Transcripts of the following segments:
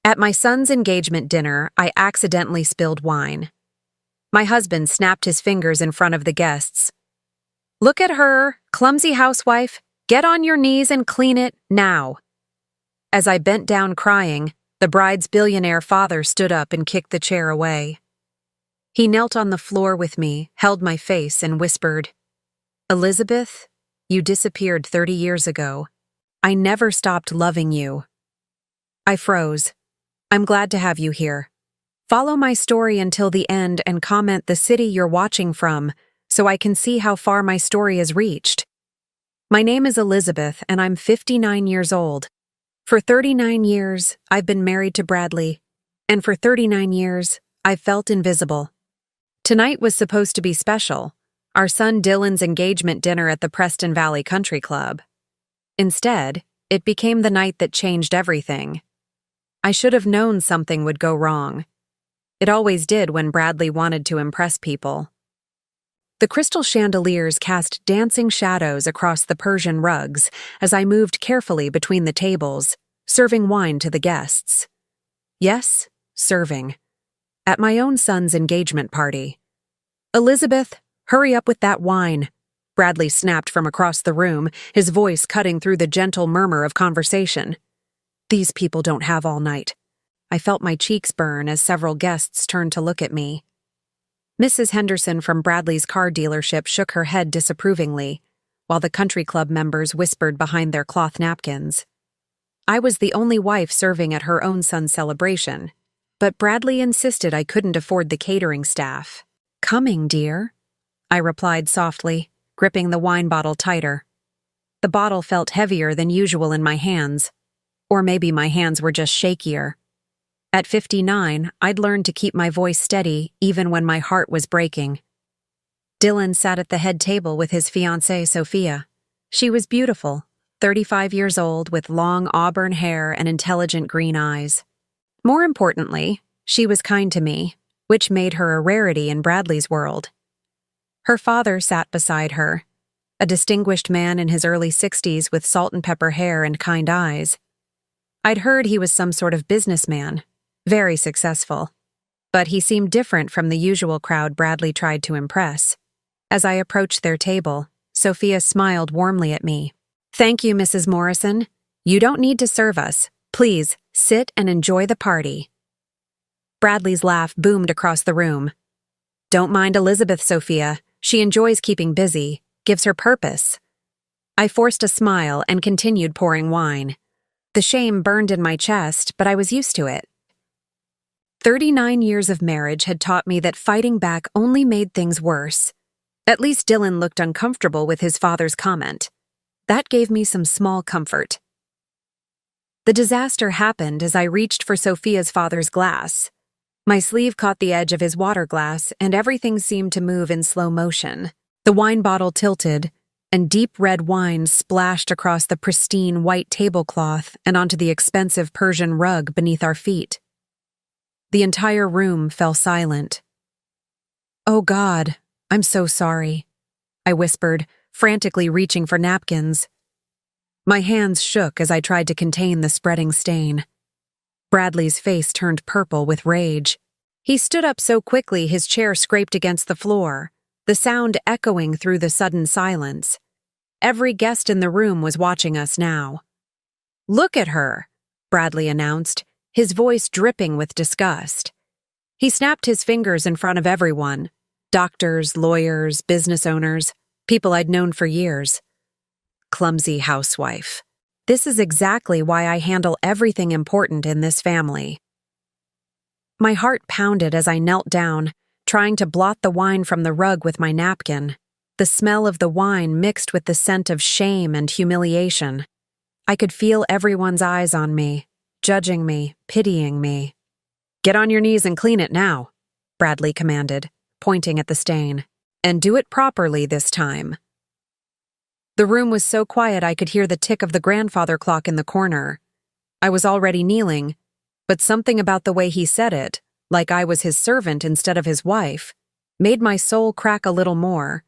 At my son's engagement dinner, I accidentally spilled wine. My husband snapped his fingers in front of the guests. "Look at her, clumsy housewife. Get on your knees and clean it, now." As I bent down crying, the bride's billionaire father stood up and kicked the chair away. He knelt on the floor with me, held my face, and whispered, "Elizabeth, you disappeared 30 years ago. I never stopped loving you." I froze. "I'm glad to have you here. Follow my story until the end and comment the city you're watching from so I can see how far my story has reached. My name is Elizabeth and I'm 59 years old. For 39 years, I've been married to Bradley, and for 39 years, I've felt invisible. Tonight was supposed to be special, our son Dylan's engagement dinner at the Preston Valley Country Club. Instead, it became the night that changed everything. I should have known something would go wrong. It always did when Bradley wanted to impress people. The crystal chandeliers cast dancing shadows across the Persian rugs as I moved carefully between the tables, serving wine to the guests. Yes, serving. At my own son's engagement party. "Elizabeth, hurry up with that wine," Bradley snapped from across the room, his voice cutting through the gentle murmur of conversation. These people don't have all night. I felt my cheeks burn as several guests turned to look at me. Mrs. Henderson from Bradley's car dealership shook her head disapprovingly, while the country club members whispered behind their cloth napkins. I was the only wife serving at her own son's celebration, but Bradley insisted I couldn't afford the catering staff. "Coming, dear," I replied softly, gripping the wine bottle tighter. The bottle felt heavier than usual in my hands, or maybe my hands were just shakier. At 59, I'd learned to keep my voice steady even when my heart was breaking. Dylan sat at the head table with his fiancée, Sophia. She was beautiful, 35 years old with long auburn hair and intelligent green eyes. More importantly, she was kind to me, which made her a rarity in Bradley's world. Her father sat beside her, a distinguished man in his early 60s with salt and pepper hair and kind eyes. I'd heard he was some sort of businessman, very successful, but he seemed different from the usual crowd Bradley tried to impress. As I approached their table, Sophia smiled warmly at me. "Thank you, Mrs. Morrison. You don't need to serve us. Please, sit and enjoy the party." Bradley's laugh boomed across the room. "Don't mind Elizabeth, Sophia. She enjoys keeping busy, gives her purpose." I forced a smile and continued pouring wine. The shame burned in my chest, but I was used to it. 39 years of marriage had taught me that fighting back only made things worse. At least Dylan looked uncomfortable with his father's comment. That gave me some small comfort. The disaster happened as I reached for Sophia's father's glass. My sleeve caught the edge of his water glass, and everything seemed to move in slow motion. The wine bottle tilted, and deep red wine splashed across the pristine white tablecloth and onto the expensive Persian rug beneath our feet. The entire room fell silent. "Oh God, I'm so sorry," I whispered, frantically reaching for napkins. My hands shook as I tried to contain the spreading stain. Bradley's face turned purple with rage. He stood up so quickly his chair scraped against the floor, the sound echoing through the sudden silence. Every guest in the room was watching us now. "Look at her," Bradley announced, his voice dripping with disgust. He snapped his fingers in front of everyone, doctors, lawyers, business owners, people I'd known for years. "Clumsy housewife. This is exactly why I handle everything important in this family." My heart pounded as I knelt down, trying to blot the wine from the rug with my napkin. The smell of the wine mixed with the scent of shame and humiliation. I could feel everyone's eyes on me, judging me, pitying me. "Get on your knees and clean it now," Bradley commanded, pointing at the stain. "And do it properly this time." The room was so quiet I could hear the tick of the grandfather clock in the corner. I was already kneeling, but something about the way he said it, like I was his servant instead of his wife, made my soul crack a little more.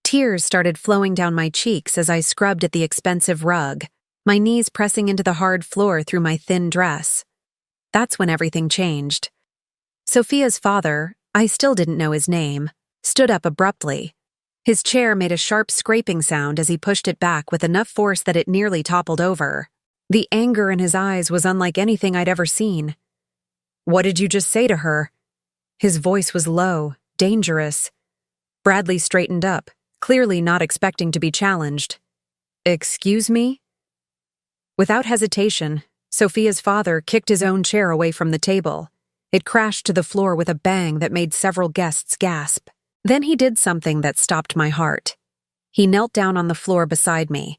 Tears started flowing down my cheeks as I scrubbed at the expensive rug, my knees pressing into the hard floor through my thin dress. That's when everything changed. Sophia's father, I still didn't know his name, stood up abruptly. His chair made a sharp scraping sound as he pushed it back with enough force that it nearly toppled over. The anger in his eyes was unlike anything I'd ever seen. "What did you just say to her?" His voice was low, dangerous. Bradley straightened up, clearly not expecting to be challenged. "Excuse me?" Without hesitation, Sophia's father kicked his own chair away from the table. It crashed to the floor with a bang that made several guests gasp. Then he did something that stopped my heart. He knelt down on the floor beside me.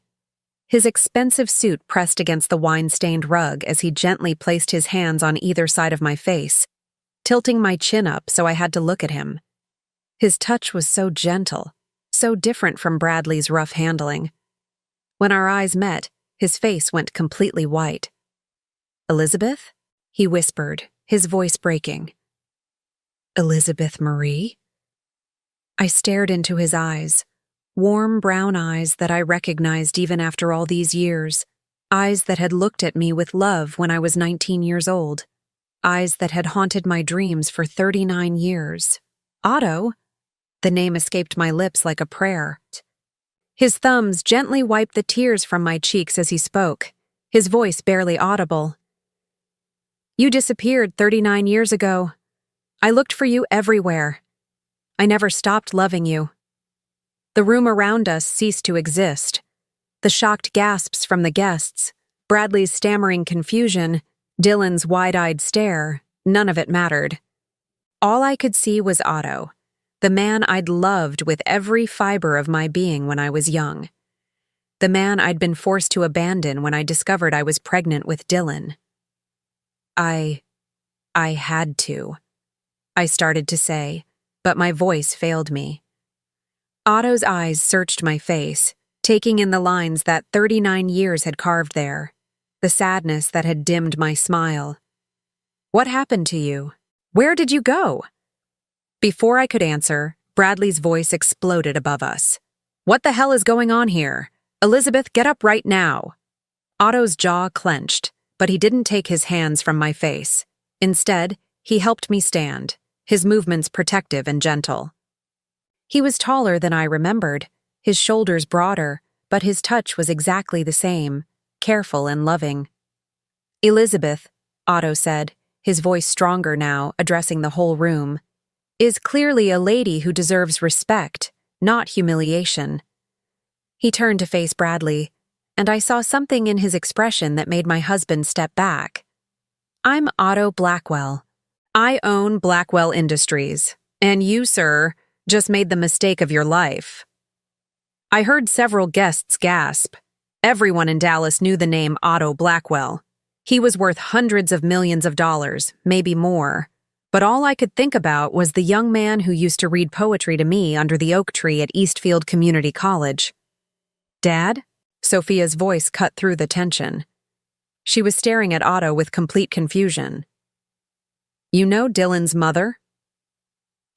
His expensive suit pressed against the wine-stained rug as he gently placed his hands on either side of my face, tilting my chin up so I had to look at him. His touch was so gentle, so different from Bradley's rough handling. When our eyes met, his face went completely white. "Elizabeth?" he whispered, his voice breaking. "Elizabeth Marie?" I stared into his eyes, warm brown eyes that I recognized even after all these years, eyes that had looked at me with love when I was 19 years old, eyes that had haunted my dreams for 39 years. "Otto?" The name escaped my lips like a prayer. His thumbs gently wiped the tears from my cheeks as he spoke, his voice barely audible. "You disappeared 39 years ago. I looked for you everywhere. I never stopped loving you." The room around us ceased to exist. The shocked gasps from the guests, Bradley's stammering confusion, Dylan's wide-eyed stare, none of it mattered. All I could see was Otto, the man I'd loved with every fiber of my being when I was young. The man I'd been forced to abandon when I discovered I was pregnant with Dylan. I had to, I started to say, but my voice failed me. Otto's eyes searched my face, taking in the lines that 39 years had carved there, the sadness that had dimmed my smile. "What happened to you? Where did you go?" Before I could answer, Bradley's voice exploded above us. "What the hell is going on here? Elizabeth, get up right now!" Otto's jaw clenched, but he didn't take his hands from my face. Instead, he helped me stand, his movements protective and gentle. He was taller than I remembered, his shoulders broader, but his touch was exactly the same, careful and loving. "Elizabeth," Otto said, his voice stronger now, addressing the whole room, "is clearly a lady who deserves respect, not humiliation." He turned to face Bradley, and I saw something in his expression that made my husband step back. "I'm Otto Blackwell. I own Blackwell Industries, and you, sir, just made the mistake of your life." I heard several guests gasp. Everyone in Dallas knew the name Otto Blackwell. He was worth hundreds of millions of dollars, maybe more. But all I could think about was the young man who used to read poetry to me under the oak tree at Eastfield Community College. "Dad?" Sophia's voice cut through the tension. She was staring at Otto with complete confusion. "You know Dylan's mother?"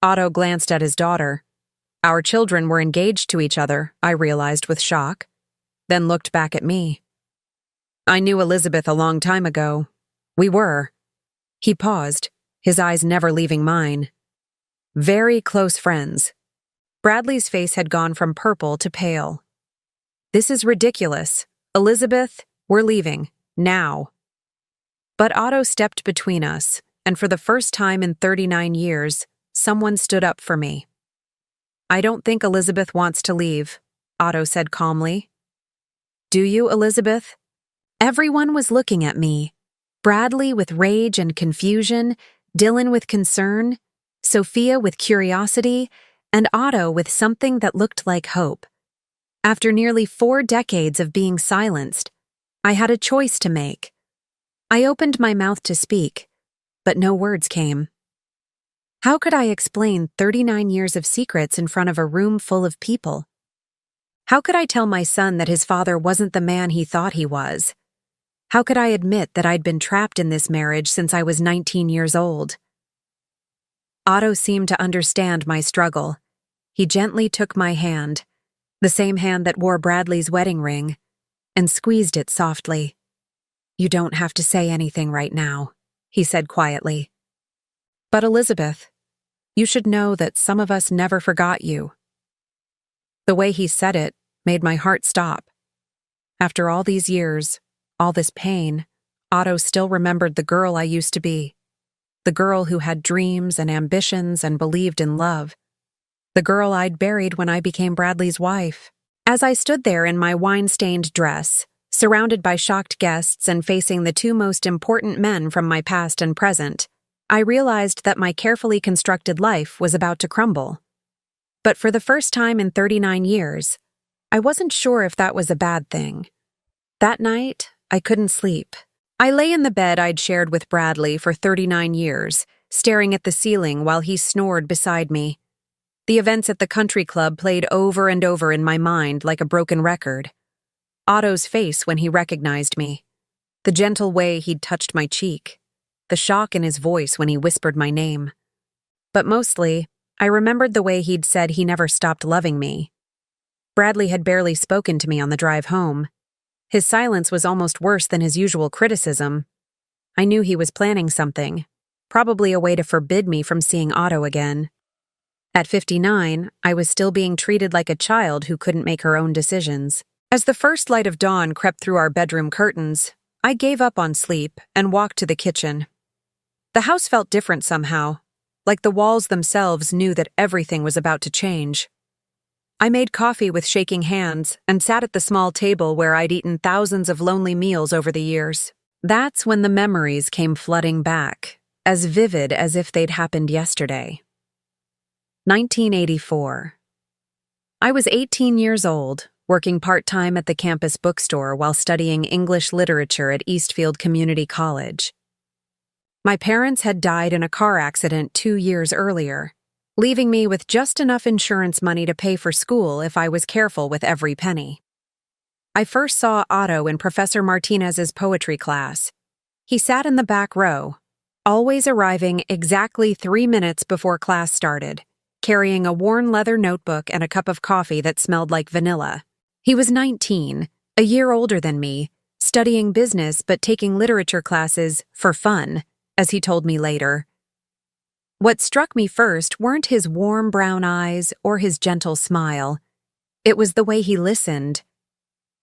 Otto glanced at his daughter. Our children were engaged to each other, I realized with shock, then looked back at me. "I knew Elizabeth a long time ago. We were." He paused, his eyes never leaving mine. "Very close friends." Bradley's face had gone from purple to pale. "This is ridiculous. Elizabeth, we're leaving. Now." But Otto stepped between us, and for the first time in 39 years, someone stood up for me. "I don't think Elizabeth wants to leave," Otto said calmly. "Do you, Elizabeth?" Everyone was looking at me. Bradley with rage and confusion, Dylan with concern, Sophia with curiosity, and Otto with something that looked like hope. After nearly 4 decades of being silenced, I had a choice to make. I opened my mouth to speak, but no words came. How could I explain 39 years of secrets in front of a room full of people? How could I tell my son that his father wasn't the man he thought he was? How could I admit that I'd been trapped in this marriage since I was 19 years old? Otto seemed to understand my struggle. He gently took my hand, the same hand that wore Bradley's wedding ring, and squeezed it softly. "You don't have to say anything right now," he said quietly. But Elizabeth, you should know that some of us never forgot you. The way he said it made my heart stop. After all these years, all this pain, Otto still remembered the girl I used to be. The girl who had dreams and ambitions and believed in love. The girl I'd buried when I became Bradley's wife. As I stood there in my wine-stained dress, surrounded by shocked guests and facing the two most important men from my past and present, I realized that my carefully constructed life was about to crumble. But for the first time in 39 years, I wasn't sure if that was a bad thing. That night, I couldn't sleep. I lay in the bed I'd shared with Bradley for 39 years, staring at the ceiling while he snored beside me. The events at the country club played over and over in my mind like a broken record. Otto's face when he recognized me. The gentle way he'd touched my cheek. The shock in his voice when he whispered my name. But mostly, I remembered the way he'd said he never stopped loving me. Bradley had barely spoken to me on the drive home. His silence was almost worse than his usual criticism. I knew he was planning something, probably a way to forbid me from seeing Otto again. At 59, I was still being treated like a child who couldn't make her own decisions. As the first light of dawn crept through our bedroom curtains, I gave up on sleep and walked to the kitchen. The house felt different somehow, like the walls themselves knew that everything was about to change. I made coffee with shaking hands and sat at the small table where I'd eaten thousands of lonely meals over the years. That's when the memories came flooding back, as vivid as if they'd happened yesterday. 1984. I was 18 years old, working part-time at the campus bookstore while studying English literature at Eastfield Community College. My parents had died in a car accident 2 years earlier, leaving me with just enough insurance money to pay for school if I was careful with every penny. I first saw Otto in Professor Martinez's poetry class. He sat in the back row, always arriving exactly 3 minutes before class started, carrying a worn leather notebook and a cup of coffee that smelled like vanilla. He was 19, a year older than me, studying business but taking literature classes for fun, as he told me later. What struck me first weren't his warm brown eyes or his gentle smile. It was the way he listened.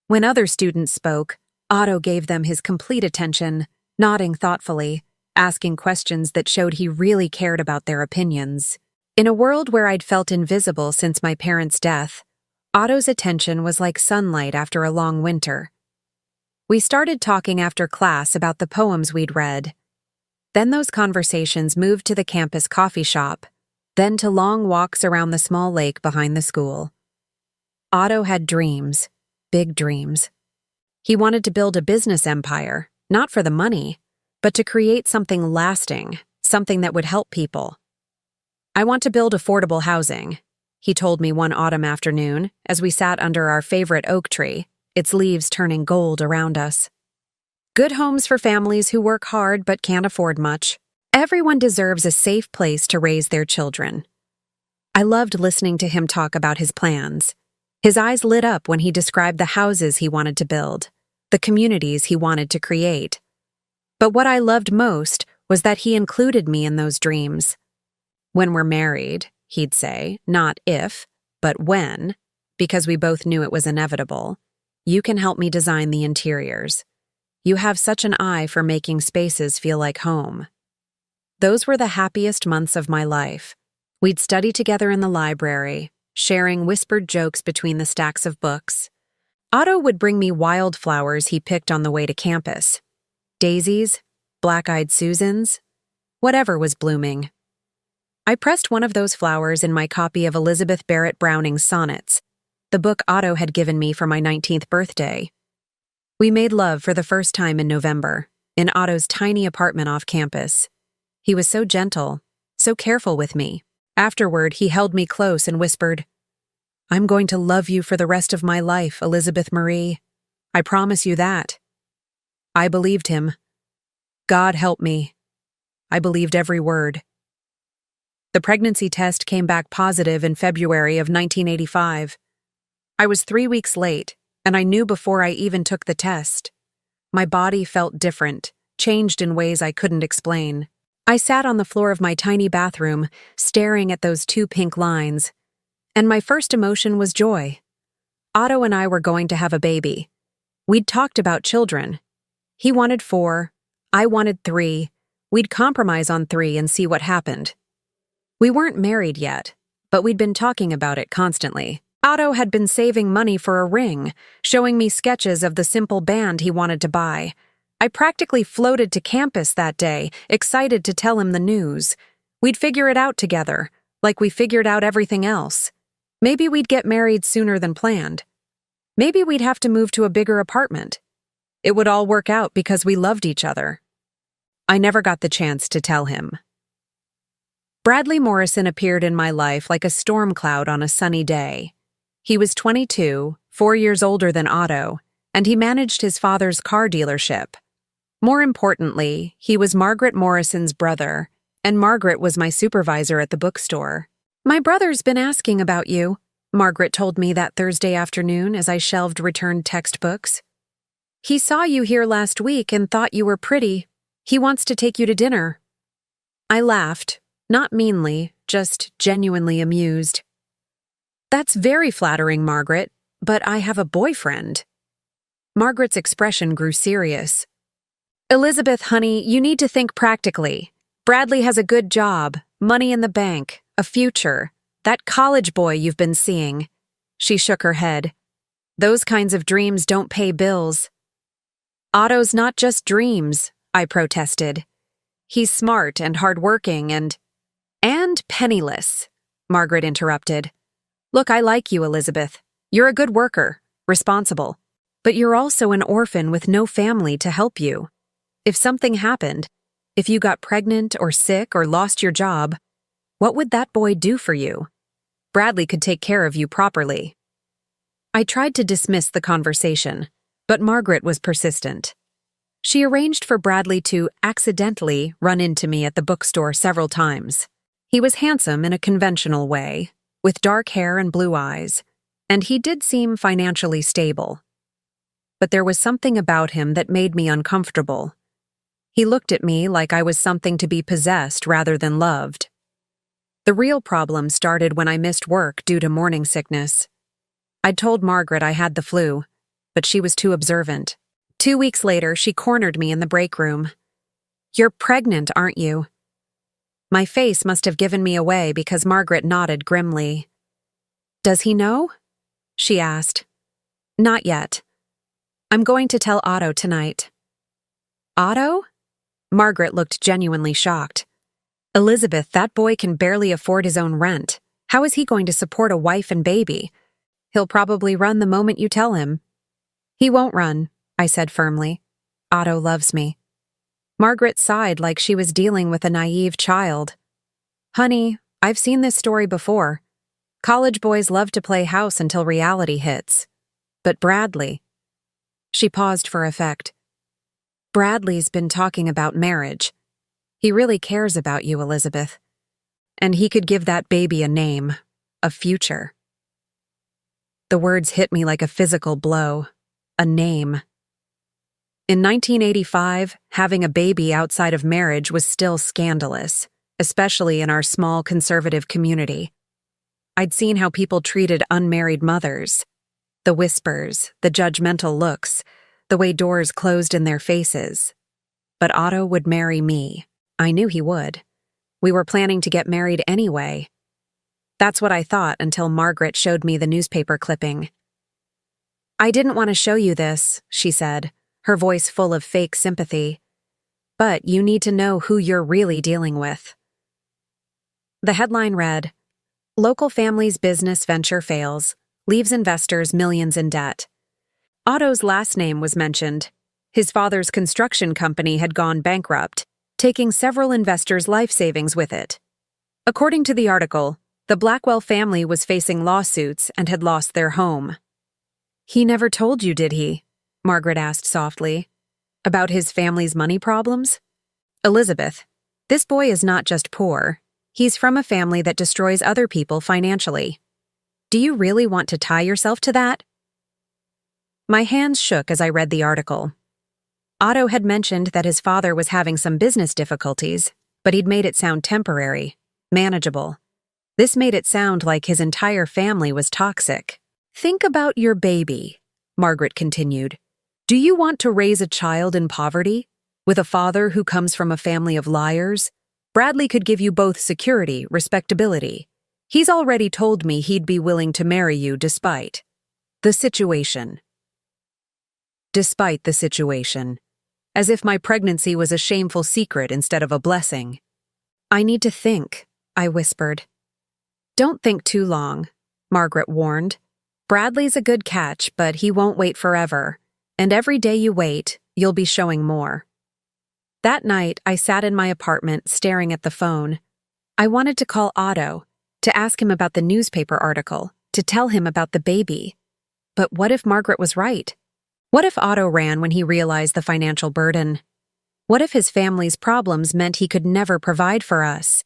When other students spoke, Otto gave them his complete attention, nodding thoughtfully, asking questions that showed he really cared about their opinions. In a world where I'd felt invisible since my parents' death, Otto's attention was like sunlight after a long winter. We started talking after class about the poems we'd read. Then those conversations moved to the campus coffee shop, then to long walks around the small lake behind the school. Otto had dreams, big dreams. He wanted to build a business empire, not for the money, but to create something lasting, something that would help people. I want to build affordable housing, he told me one autumn afternoon as we sat under our favorite oak tree, its leaves turning gold around us. Good homes for families who work hard but can't afford much. Everyone deserves a safe place to raise their children. I loved listening to him talk about his plans. His eyes lit up when he described the houses he wanted to build, the communities he wanted to create. But what I loved most was that he included me in those dreams. When we're married, he'd say, not if, but when, because we both knew it was inevitable, you can help me design the interiors. You have such an eye for making spaces feel like home. Those were the happiest months of my life. We'd study together in the library, sharing whispered jokes between the stacks of books. Otto would bring me wildflowers he picked on the way to campus. Daisies, black-eyed Susans, whatever was blooming. I pressed one of those flowers in my copy of Elizabeth Barrett Browning's Sonnets, the book Otto had given me for my 19th birthday. We made love for the first time in November, in Otto's tiny apartment off campus. He was so gentle, so careful with me. Afterward, he held me close and whispered, "I'm going to love you for the rest of my life, Elizabeth Marie. I promise you that." I believed him. God help me. I believed every word. The pregnancy test came back positive in February of 1985. I was 3 weeks late, and I knew before I even took the test. My body felt different, changed in ways I couldn't explain. I sat on the floor of my tiny bathroom, staring at those two pink lines, and my first emotion was joy. Otto and I were going to have a baby. We'd talked about children. He wanted 4, I wanted 3. We'd compromise on 3 and see what happened. We weren't married yet, but we'd been talking about it constantly. Otto had been saving money for a ring, showing me sketches of the simple band he wanted to buy. I practically floated to campus that day, excited to tell him the news. We'd figure it out together, like we figured out everything else. Maybe we'd get married sooner than planned. Maybe we'd have to move to a bigger apartment. It would all work out because we loved each other. I never got the chance to tell him. Bradley Morrison appeared in my life like a storm cloud on a sunny day. He was 22, 4 years older than Otto, and he managed his father's car dealership. More importantly, he was Margaret Morrison's brother, and Margaret was my supervisor at the bookstore. "My brother's been asking about you," Margaret told me that Thursday afternoon as I shelved returned textbooks. "He saw you here last week and thought you were pretty. He wants to take you to dinner." I laughed, not meanly, just genuinely amused. "That's very flattering, Margaret, but I have a boyfriend." Margaret's expression grew serious. "Elizabeth, honey, you need to think practically. Bradley has a good job, money in the bank, a future. That college boy you've been seeing." She shook her head. "Those kinds of dreams don't pay bills." "Otto's not just dreams," I protested. "He's smart and hardworking and penniless," Margaret interrupted. "Look, I like you, Elizabeth. You're a good worker, responsible, but you're also an orphan with no family to help you. If something happened, if you got pregnant or sick or lost your job, what would that boy do for you? Bradley could take care of you properly." I tried to dismiss the conversation, but Margaret was persistent. She arranged for Bradley to accidentally run into me at the bookstore several times. He was handsome in a conventional way, with dark hair and blue eyes, and he did seem financially stable. But there was something about him that made me uncomfortable. He looked at me like I was something to be possessed rather than loved. The real problem started when I missed work due to morning sickness. I'd told Margaret I had the flu, but she was too observant. 2 weeks later, she cornered me in the break room. "You're pregnant, aren't you?" My face must have given me away because Margaret nodded grimly. "Does he know?" she asked. "Not yet. I'm going to tell Otto tonight." "Otto?" Margaret looked genuinely shocked. "Elizabeth, that boy can barely afford his own rent. How is he going to support a wife and baby? He'll probably run the moment you tell him." "He won't run," I said firmly. "Otto loves me." Margaret sighed like she was dealing with a naive child. "Honey, I've seen this story before. College boys love to play house until reality hits. But Bradley—" She paused for effect. "Bradley's been talking about marriage. He really cares about you, Elizabeth. And he could give that baby a name, a future." The words hit me like a physical blow. A name. In 1985, having a baby outside of marriage was still scandalous, especially in our small conservative community. I'd seen how people treated unmarried mothers. The whispers, the judgmental looks, the way doors closed in their faces. But Otto would marry me. I knew he would. We were planning to get married anyway. That's what I thought until Margaret showed me the newspaper clipping. "I didn't want to show you this," she said, her voice full of fake sympathy. "But you need to know who you're really dealing with." The headline read, "Local family's business venture fails, leaves investors millions in debt." Otto's last name was mentioned. His father's construction company had gone bankrupt, taking several investors' life savings with it. According to the article, the Blackwell family was facing lawsuits and had lost their home. "He never told you, did he?" Margaret asked softly. "About his family's money problems?" "Elizabeth, this boy is not just poor. He's from a family that destroys other people financially. Do you really want to tie yourself to that?" My hands shook as I read the article. Otto had mentioned that his father was having some business difficulties, but he'd made it sound temporary, manageable. This made it sound like his entire family was toxic. Think about your baby, Margaret continued. Do you want to raise a child in poverty? With a father who comes from a family of liars? Bradley could give you both security, respectability. He's already told me he'd be willing to marry you despite the situation. Despite the situation. As if my pregnancy was a shameful secret instead of a blessing. I need to think, I whispered. Don't think too long, Margaret warned. Bradley's a good catch, but he won't wait forever, and every day you wait, you'll be showing more. That night, I sat in my apartment staring at the phone. I wanted to call Otto, to ask him about the newspaper article, to tell him about the baby. But what if Margaret was right? What if Otto ran when he realized the financial burden? What if his family's problems meant he could never provide for us?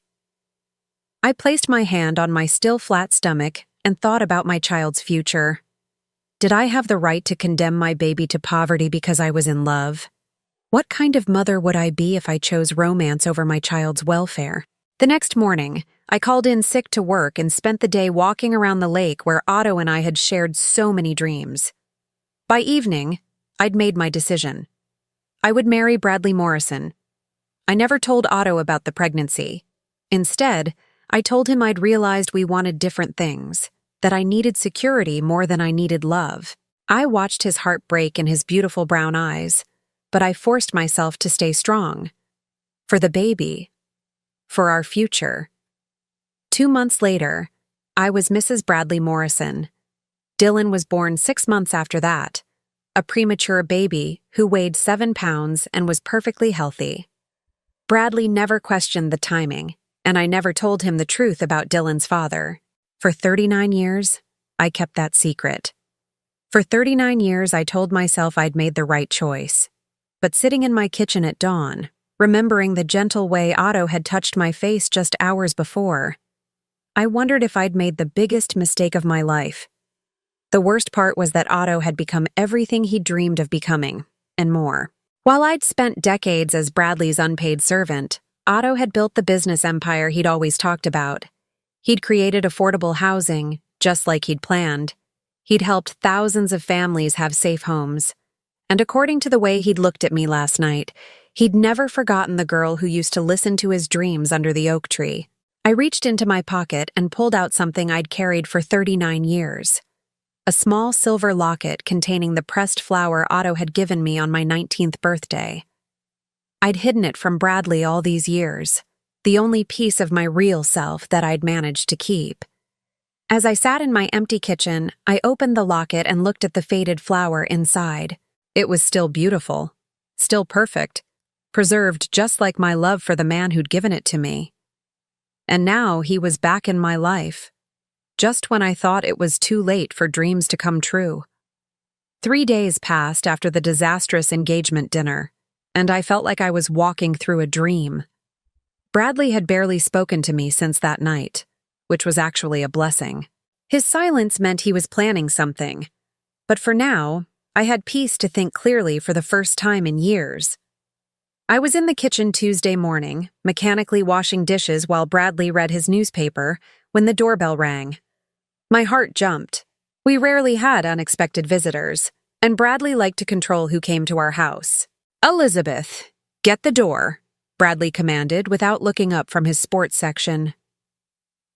I placed my hand on my still flat stomach and thought about my child's future. Did I have the right to condemn my baby to poverty because I was in love? What kind of mother would I be if I chose romance over my child's welfare? The next morning, I called in sick to work and spent the day walking around the lake where Otto and I had shared so many dreams. By evening, I'd made my decision. I would marry Bradley Morrison. I never told Otto about the pregnancy. Instead, I told him I'd realized we wanted different things, that I needed security more than I needed love. I watched his heart break in his beautiful brown eyes, but I forced myself to stay strong. For the baby. For our future. 2 months later, I was Mrs. Bradley Morrison. Dylan was born 6 months after that, a premature baby who weighed 7 pounds and was perfectly healthy. Bradley never questioned the timing, and I never told him the truth about Dylan's father. For 39 years, I kept that secret. For 39 years, I told myself I'd made the right choice. But sitting in my kitchen at dawn, remembering the gentle way Otto had touched my face just hours before, I wondered if I'd made the biggest mistake of my life. The worst part was that Otto had become everything he dreamed of becoming, and more. While I'd spent decades as Bradley's unpaid servant, Otto had built the business empire he'd always talked about. He'd created affordable housing, just like he'd planned. He'd helped thousands of families have safe homes. And according to the way he'd looked at me last night, he'd never forgotten the girl who used to listen to his dreams under the oak tree. I reached into my pocket and pulled out something I'd carried for 39 years. A small silver locket containing the pressed flower Otto had given me on my 19th birthday. I'd hidden it from Bradley all these years, the only piece of my real self that I'd managed to keep. As I sat in my empty kitchen, I opened the locket and looked at the faded flower inside. It was still beautiful, still perfect, preserved just like my love for the man who'd given it to me. And now he was back in my life, just when I thought it was too late for dreams to come true. 3 days passed after the disastrous engagement dinner, and I felt like I was walking through a dream. Bradley had barely spoken to me since that night, which was actually a blessing. His silence meant he was planning something, but for now, I had peace to think clearly for the first time in years. I was in the kitchen Tuesday morning, mechanically washing dishes while Bradley read his newspaper, when the doorbell rang. My heart jumped. We rarely had unexpected visitors, and Bradley liked to control who came to our house. "Elizabeth, get the door," Bradley commanded without looking up from his sports section.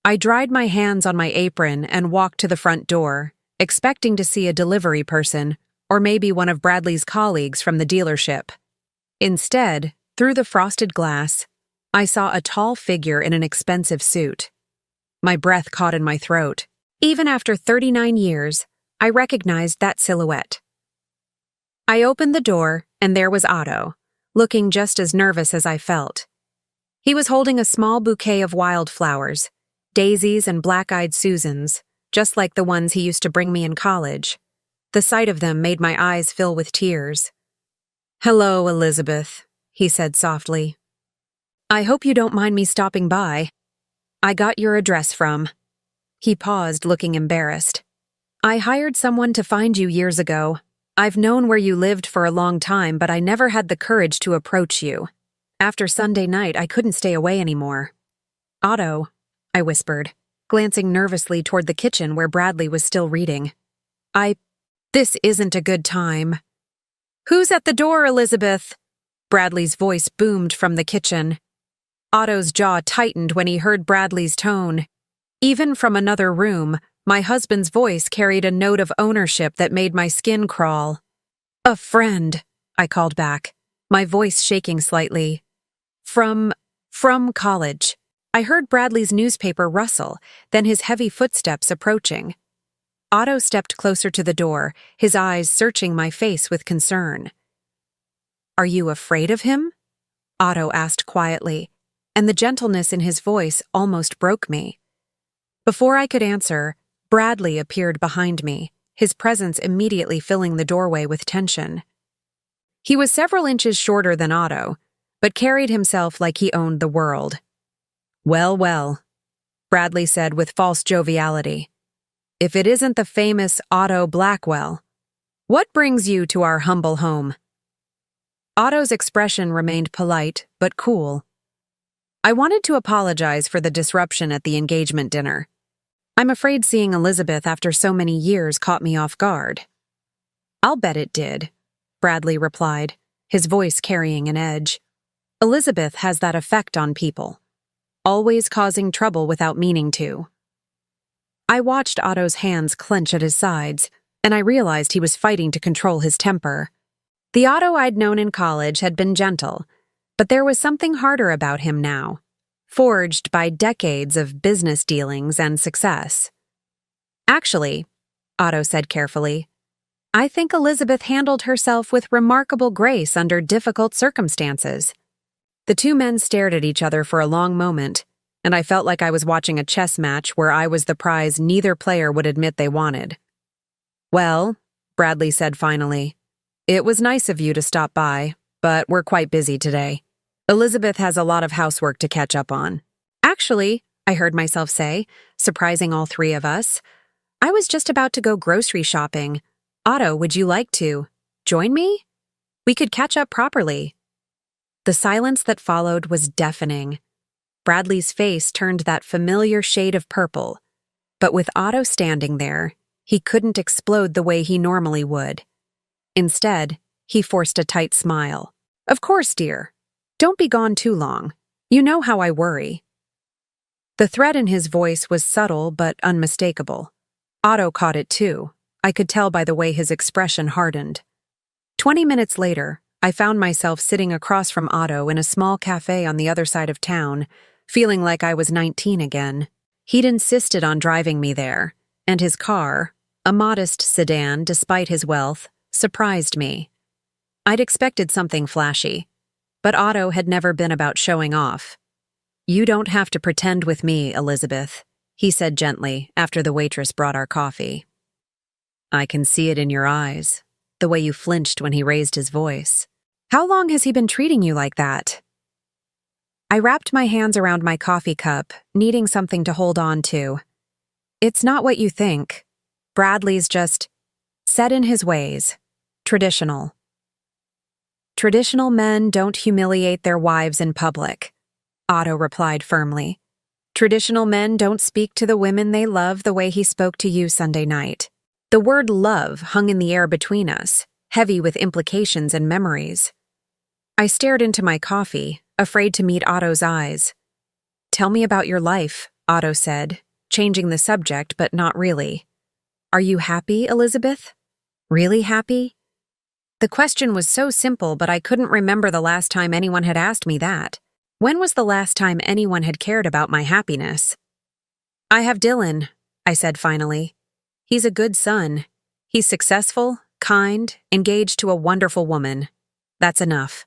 I dried my hands on my apron and walked to the front door, expecting to see a delivery person, or maybe one of Bradley's colleagues from the dealership. Instead, through the frosted glass, I saw a tall figure in an expensive suit. My breath caught in my throat. Even after 39 years, I recognized that silhouette. I opened the door, and there was Otto, looking just as nervous as I felt. He was holding a small bouquet of wildflowers, daisies and black-eyed Susans, just like the ones he used to bring me in college. The sight of them made my eyes fill with tears. "Hello, Elizabeth," he said softly. "I hope you don't mind me stopping by. I got your address from..." He paused, looking embarrassed. "I hired someone to find you years ago. I've known where you lived for a long time, but I never had the courage to approach you. After Sunday night, I couldn't stay away anymore. Otto, I whispered, glancing nervously toward the kitchen where Bradley was still reading. This isn't a good time. Who's at the door, Elizabeth? Bradley's voice boomed from the kitchen. Otto's jaw tightened when he heard Bradley's tone. Even from another room, my husband's voice carried a note of ownership that made my skin crawl. A friend, I called back, my voice shaking slightly. From college. I heard Bradley's newspaper rustle, then his heavy footsteps approaching. Otto stepped closer to the door, his eyes searching my face with concern. Are you afraid of him? Otto asked quietly, and the gentleness in his voice almost broke me. Before I could answer, Bradley appeared behind me, his presence immediately filling the doorway with tension. He was several inches shorter than Otto, but carried himself like he owned the world. Well, well, Bradley said with false joviality. If it isn't the famous Otto Blackwell, what brings you to our humble home? Otto's expression remained polite but cool. I wanted to apologize for the disruption at the engagement dinner. I'm afraid seeing Elizabeth after so many years caught me off guard. I'll bet it did, Bradley replied, his voice carrying an edge. Elizabeth has that effect on people, always causing trouble without meaning to. I watched Otto's hands clench at his sides, and I realized he was fighting to control his temper. The Otto I'd known in college had been gentle, but there was something harder about him now, forged by decades of business dealings and success. Actually, Otto said carefully, I think Elizabeth handled herself with remarkable grace under difficult circumstances. The two men stared at each other for a long moment, and I felt like I was watching a chess match where I was the prize neither player would admit they wanted. Well, Bradley said finally, it was nice of you to stop by, but we're quite busy today. Elizabeth has a lot of housework to catch up on. Actually, I heard myself say, surprising all three of us, I was just about to go grocery shopping. Otto, would you like to join me? We could catch up properly. The silence that followed was deafening. Bradley's face turned that familiar shade of purple, but with Otto standing there, he couldn't explode the way he normally would. Instead, he forced a tight smile. Of course, dear. Don't be gone too long. You know how I worry. The threat in his voice was subtle but unmistakable. Otto caught it too. I could tell by the way his expression hardened. 20 minutes later, I found myself sitting across from Otto in a small cafe on the other side of town, feeling like I was 19 again. He'd insisted on driving me there, and his car, a modest sedan despite his wealth, surprised me. I'd expected something flashy, but Otto had never been about showing off. You don't have to pretend with me, Elizabeth, he said gently after the waitress brought our coffee. I can see it in your eyes, the way you flinched when he raised his voice. How long has he been treating you like that? I wrapped my hands around my coffee cup, needing something to hold on to. It's not what you think. Bradley's just set in his ways. Traditional. Traditional men don't humiliate their wives in public, Otto replied firmly. Traditional men don't speak to the women they love the way he spoke to you Sunday night. The word love hung in the air between us, heavy with implications and memories. I stared into my coffee, afraid to meet Otto's eyes. Tell me about your life, Otto said, changing the subject but not really. Are you happy, Elizabeth? Really happy? The question was so simple, but I couldn't remember the last time anyone had asked me that. When was the last time anyone had cared about my happiness? I have Dylan, I said finally. He's a good son. He's successful, kind, engaged to a wonderful woman. That's enough.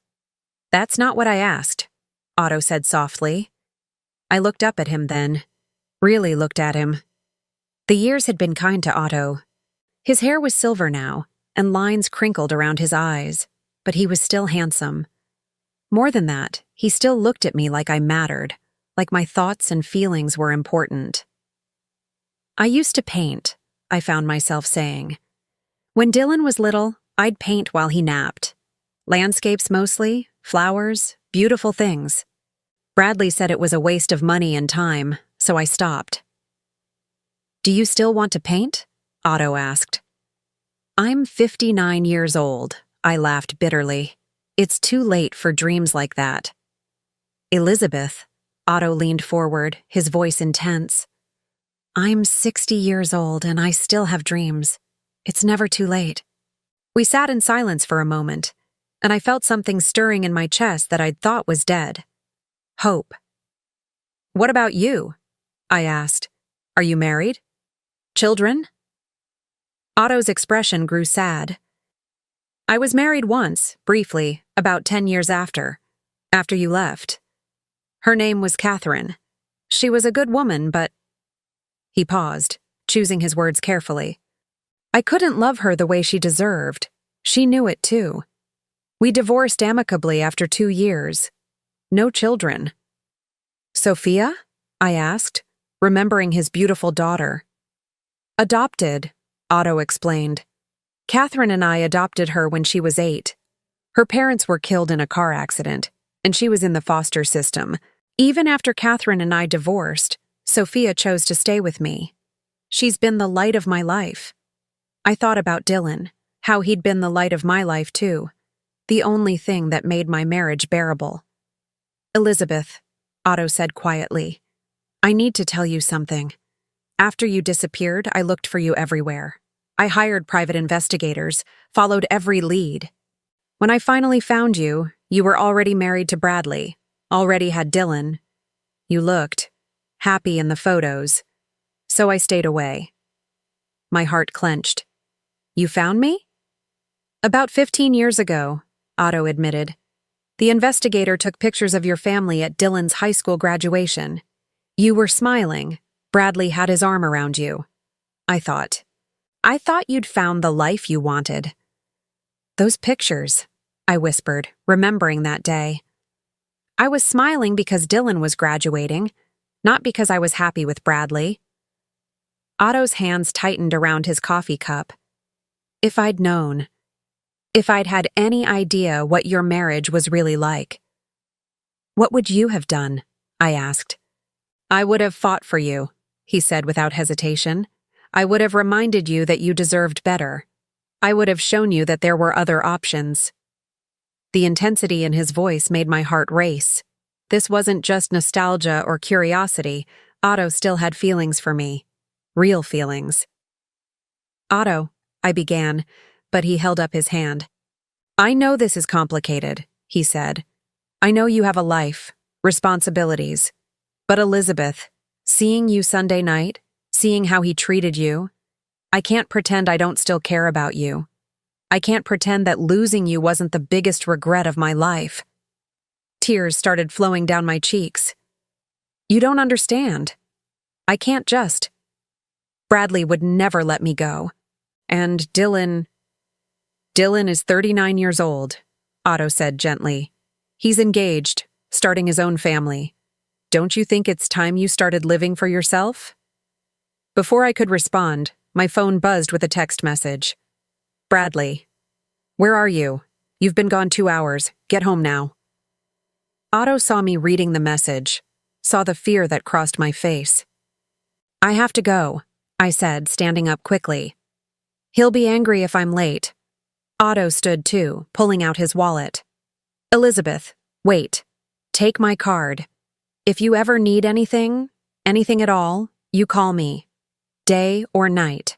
That's not what I asked, Otto said softly. I looked up at him then, really looked at him. The years had been kind to Otto. His hair was silver now, and lines crinkled around his eyes, but he was still handsome. More than that, he still looked at me like I mattered, like my thoughts and feelings were important. I used to paint, I found myself saying. When Dylan was little, I'd paint while he napped. Landscapes mostly, flowers, beautiful things. Bradley said it was a waste of money and time, so I stopped. Do you still want to paint? Otto asked. I'm 59 years old, I laughed bitterly. It's too late for dreams like that. Elizabeth, Otto leaned forward, his voice intense. I'm 60 years old and I still have dreams. It's never too late. We sat in silence for a moment, and I felt something stirring in my chest that I'd thought was dead. Hope. What about you? I asked. Are you married? Children? Otto's expression grew sad. I was married once, briefly, about 10 years after you left. Her name was Catherine. She was a good woman, but... He paused, choosing his words carefully. I couldn't love her the way she deserved. She knew it too. We divorced amicably after 2 years. No children. Sophia? I asked, remembering his beautiful daughter. Adopted, Otto explained. Catherine and I adopted her when she was 8. Her parents were killed in a car accident, and she was in the foster system. Even after Catherine and I divorced, Sophia chose to stay with me. She's been the light of my life. I thought about Dylan, how he'd been the light of my life too, the only thing that made my marriage bearable. Elizabeth, Otto said quietly, I need to tell you something. After you disappeared, I looked for you everywhere. I hired private investigators, followed every lead. When I finally found you, you were already married to Bradley, already had Dylan. You looked happy in the photos, so I stayed away. My heart clenched. You found me? About 15 years ago, Otto admitted. The investigator took pictures of your family at Dylan's high school graduation. You were smiling. Bradley had his arm around you. I thought you'd found the life you wanted. Those pictures, I whispered, remembering that day. I was smiling because Dylan was graduating, not because I was happy with Bradley. Otto's hands tightened around his coffee cup. If I'd known, if I'd had any idea what your marriage was really like. What would you have done? I asked. I would have fought for you, he said without hesitation. I would have reminded you that you deserved better. I would have shown you that there were other options. The intensity in his voice made my heart race. This wasn't just nostalgia or curiosity. Otto still had feelings for me. Real feelings. Otto, I began, but he held up his hand. I know this is complicated, he said. I know you have a life, responsibilities. But Elizabeth, seeing you Sunday night, seeing how he treated you, I can't pretend I don't still care about you. I can't pretend that losing you wasn't the biggest regret of my life. Tears started flowing down my cheeks. You don't understand. I can't just. Bradley would never let me go. And Dylan is 39 years old, Otto said gently. He's engaged, starting his own family. Don't you think it's time you started living for yourself? Before I could respond, my phone buzzed with a text message. Bradley, where are you? You've been gone 2 hours. Get home now. Otto saw me reading the message, saw the fear that crossed my face. I have to go, I said, standing up quickly. He'll be angry if I'm late. Otto stood too, pulling out his wallet. Elizabeth, wait. Take my card. If you ever need anything at all, you call me. Day or night.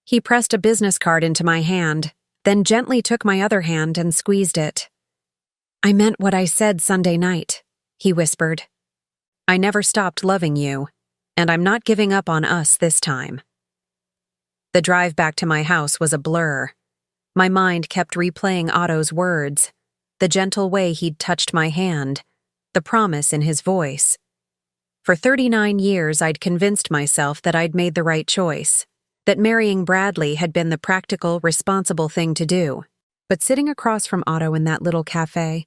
He pressed a business card into my hand, then gently took my other hand and squeezed it. I meant what I said Sunday night, he whispered. I never stopped loving you, and I'm not giving up on us this time. The drive back to my house was a blur. My mind kept replaying Otto's words, the gentle way he'd touched my hand, the promise in his voice. For 39 years, I'd convinced myself that I'd made the right choice, that marrying Bradley had been the practical, responsible thing to do. But sitting across from Otto in that little cafe,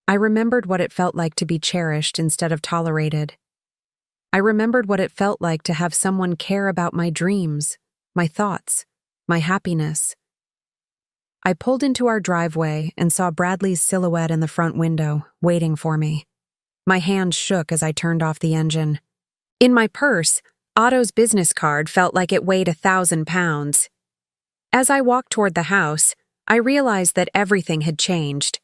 I remembered what it felt like to be cherished instead of tolerated. I remembered what it felt like to have someone care about my dreams, my thoughts, my happiness. I pulled into our driveway and saw Bradley's silhouette in the front window, waiting for me. My hands shook as I turned off the engine. In my purse, Otto's business card felt like it weighed 1,000 pounds. As I walked toward the house, I realized that everything had changed.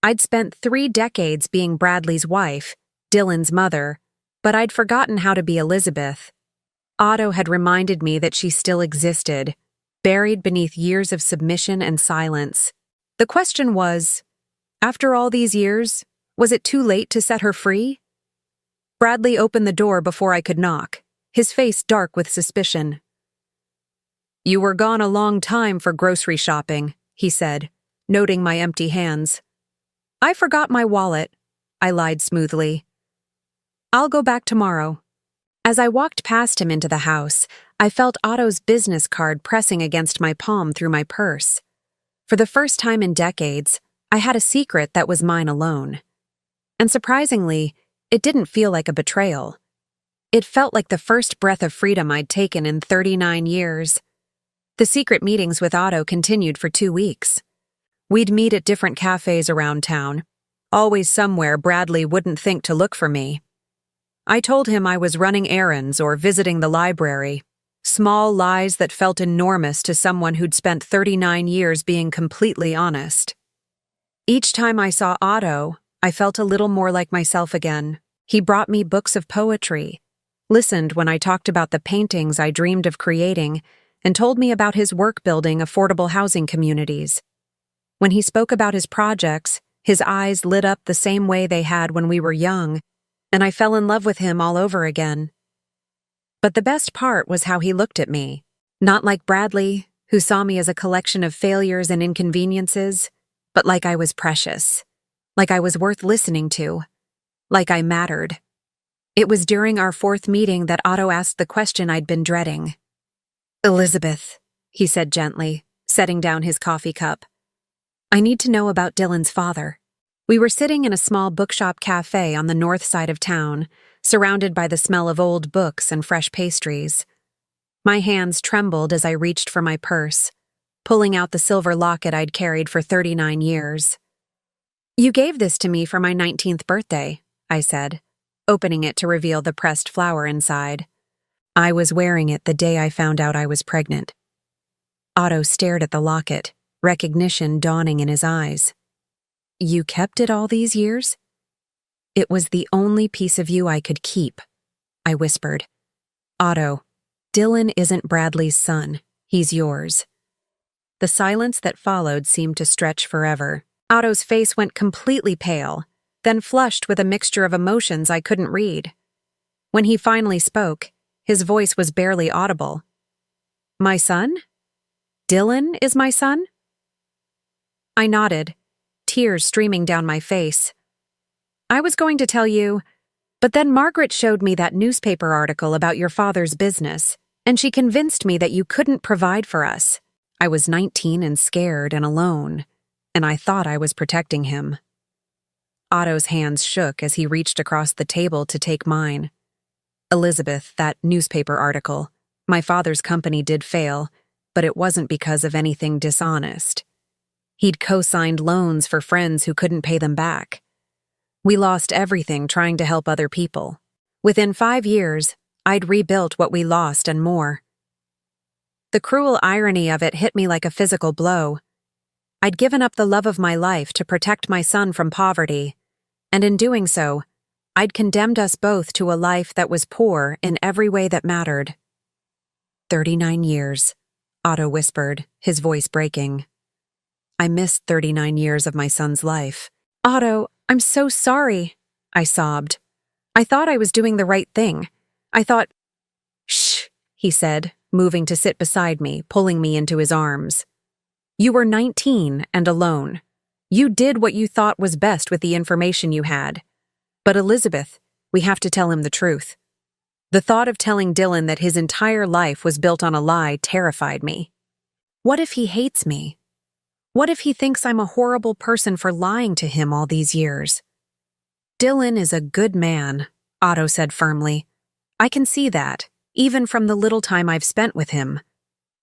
I'd spent 3 decades being Bradley's wife, Dylan's mother, but I'd forgotten how to be Elizabeth. Otto had reminded me that she still existed, buried beneath years of submission and silence. The question was, after all these years, was it too late to set her free? Bradley opened the door before I could knock, his face dark with suspicion. "You were gone a long time for grocery shopping," he said, noting my empty hands. "I forgot my wallet," I lied smoothly. "I'll go back tomorrow." As I walked past him into the house, I felt Otto's business card pressing against my palm through my purse. For the first time in decades, I had a secret that was mine alone. And surprisingly, it didn't feel like a betrayal. It felt like the first breath of freedom I'd taken in 39 years. The secret meetings with Otto continued for 2 weeks. We'd meet at different cafes around town, always somewhere Bradley wouldn't think to look for me. I told him I was running errands or visiting the library, small lies that felt enormous to someone who'd spent 39 years being completely honest. Each time I saw Otto, I felt a little more like myself again. He brought me books of poetry, listened when I talked about the paintings I dreamed of creating, and told me about his work building affordable housing communities. When he spoke about his projects, his eyes lit up the same way they had when we were young, and I fell in love with him all over again. But the best part was how he looked at me. Not like Bradley, who saw me as a collection of failures and inconveniences, but like I was precious, like I was worth listening to, like I mattered. It was during our 4th meeting that Otto asked the question I'd been dreading. "Elizabeth," he said gently, setting down his coffee cup. "I need to know about Dylan's father." We were sitting in a small bookshop cafe on the north side of town, surrounded by the smell of old books and fresh pastries. My hands trembled as I reached for my purse, pulling out the silver locket I'd carried for 39 years. "You gave this to me for my 19th birthday, I said, opening it to reveal the pressed flower inside. I was wearing it the day I found out I was pregnant. Otto stared at the locket, recognition dawning in his eyes. "You kept it all these years?" "It was the only piece of you I could keep," I whispered. "Otto, Dylan isn't Bradley's son. He's yours." The silence that followed seemed to stretch forever. Otto's face went completely pale, then flushed with a mixture of emotions I couldn't read. When he finally spoke, his voice was barely audible. "My son? Dylan is my son?" I nodded, tears streaming down my face. "I was going to tell you, but then Margaret showed me that newspaper article about your father's business, and she convinced me that you couldn't provide for us. I was 19 and scared and alone, and I thought I was protecting him." Otto's hands shook as he reached across the table to take mine. "Elizabeth, that newspaper article. My father's company did fail, but it wasn't because of anything dishonest. He'd co-signed loans for friends who couldn't pay them back. We lost everything trying to help other people. Within 5 years, I'd rebuilt what we lost and more. The cruel irony of it hit me like a physical blow. I'd given up the love of my life to protect my son from poverty, and in doing so, I'd condemned us both to a life that was poor in every way that mattered. 39 years, Otto whispered, his voice breaking. I missed 39 years of my son's life. "Otto, I'm so sorry," I sobbed. "I thought I was doing the right thing. I thought—" "Shh," he said, moving to sit beside me, pulling me into his arms. "You were 19 and alone. You did what you thought was best with the information you had. But Elizabeth, we have to tell him the truth." The thought of telling Dylan that his entire life was built on a lie terrified me. What if he hates me? What if he thinks I'm a horrible person for lying to him all these years? "Dylan is a good man," Otto said firmly. "I can see that, even from the little time I've spent with him.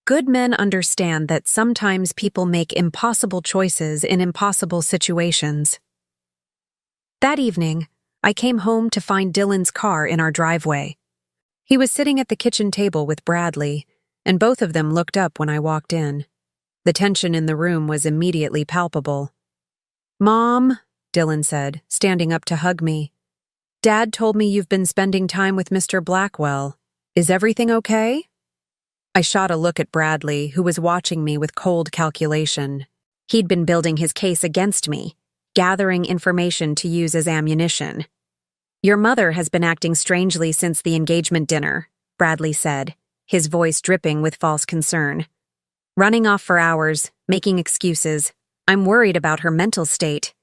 Good men understand that sometimes people make impossible choices in impossible situations. That evening, I came home to find Dylan's car in our driveway. He was sitting at the kitchen table with Bradley, and both of them looked up when I walked in. The tension in the room was immediately palpable. "Mom," Dylan said, standing up to hug me. "Dad told me you've been spending time with Mr. Blackwell. Is everything okay?" I shot a look at Bradley, who was watching me with cold calculation. He'd been building his case against me, gathering information to use as ammunition. "Your mother has been acting strangely since the engagement dinner," Bradley said, his voice dripping with false concern. "Running off for hours, making excuses. I'm worried about her mental state."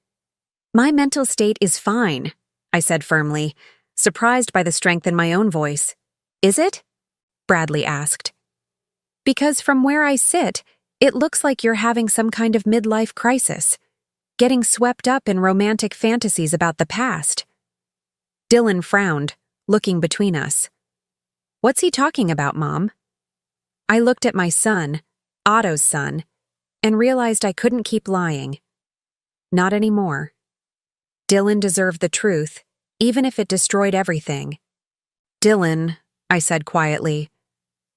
"My mental state is fine," I said firmly, surprised by the strength in my own voice. "Is it?" Bradley asked. "Because from where I sit, it looks like you're having some kind of midlife crisis, getting swept up in romantic fantasies about the past." Dylan frowned, looking between us. "What's he talking about, Mom?" I looked at my son, Otto's son, and realized I couldn't keep lying. Not anymore. Dylan deserved the truth, even if it destroyed everything. "Dylan," I said quietly,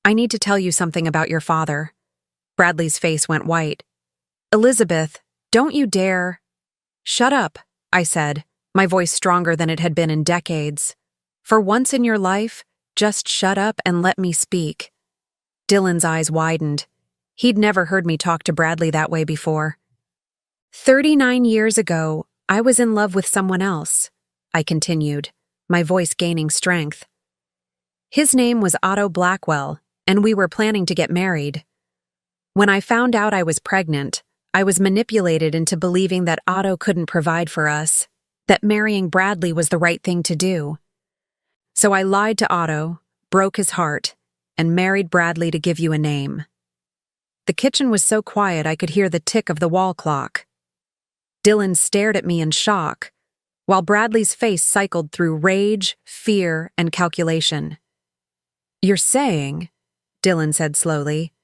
"I need to tell you something about your father." Bradley's face went white. "Elizabeth, don't you dare—" "Shut up," I said, my voice stronger than it had been in decades. "For once in your life, just shut up and let me speak." Dylan's eyes widened. He'd never heard me talk to Bradley that way before. 39 years ago, I was in love with someone else, I continued, my voice gaining strength. His name was Otto Blackwell, and we were planning to get married. When I found out I was pregnant, I was manipulated into believing that Otto couldn't provide for us, that marrying Bradley was the right thing to do. So I lied to Otto, broke his heart, and married Bradley to give you a name. The kitchen was so quiet I could hear the tick of the wall clock. Dylan stared at me in shock, while Bradley's face cycled through rage, fear, and calculation. "You're saying," Dylan said slowly,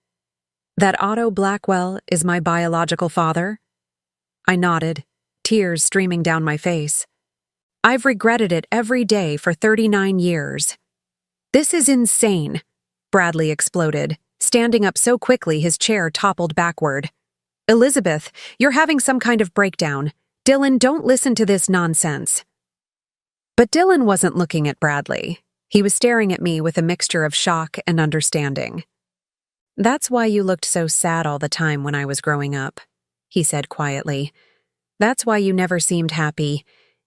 "that Otto Blackwell is my biological father?" I nodded, tears streaming down my face. "I've regretted it every day for 39 years. This is insane," Bradley exploded, standing up so quickly his chair toppled backward. "Elizabeth, you're having some kind of breakdown. Dylan, don't listen to this nonsense." But Dylan wasn't looking at Bradley. He was staring at me with a mixture of shock and understanding. "That's why you looked so sad all the time when I was growing up," he said quietly. "That's why you never seemed happy,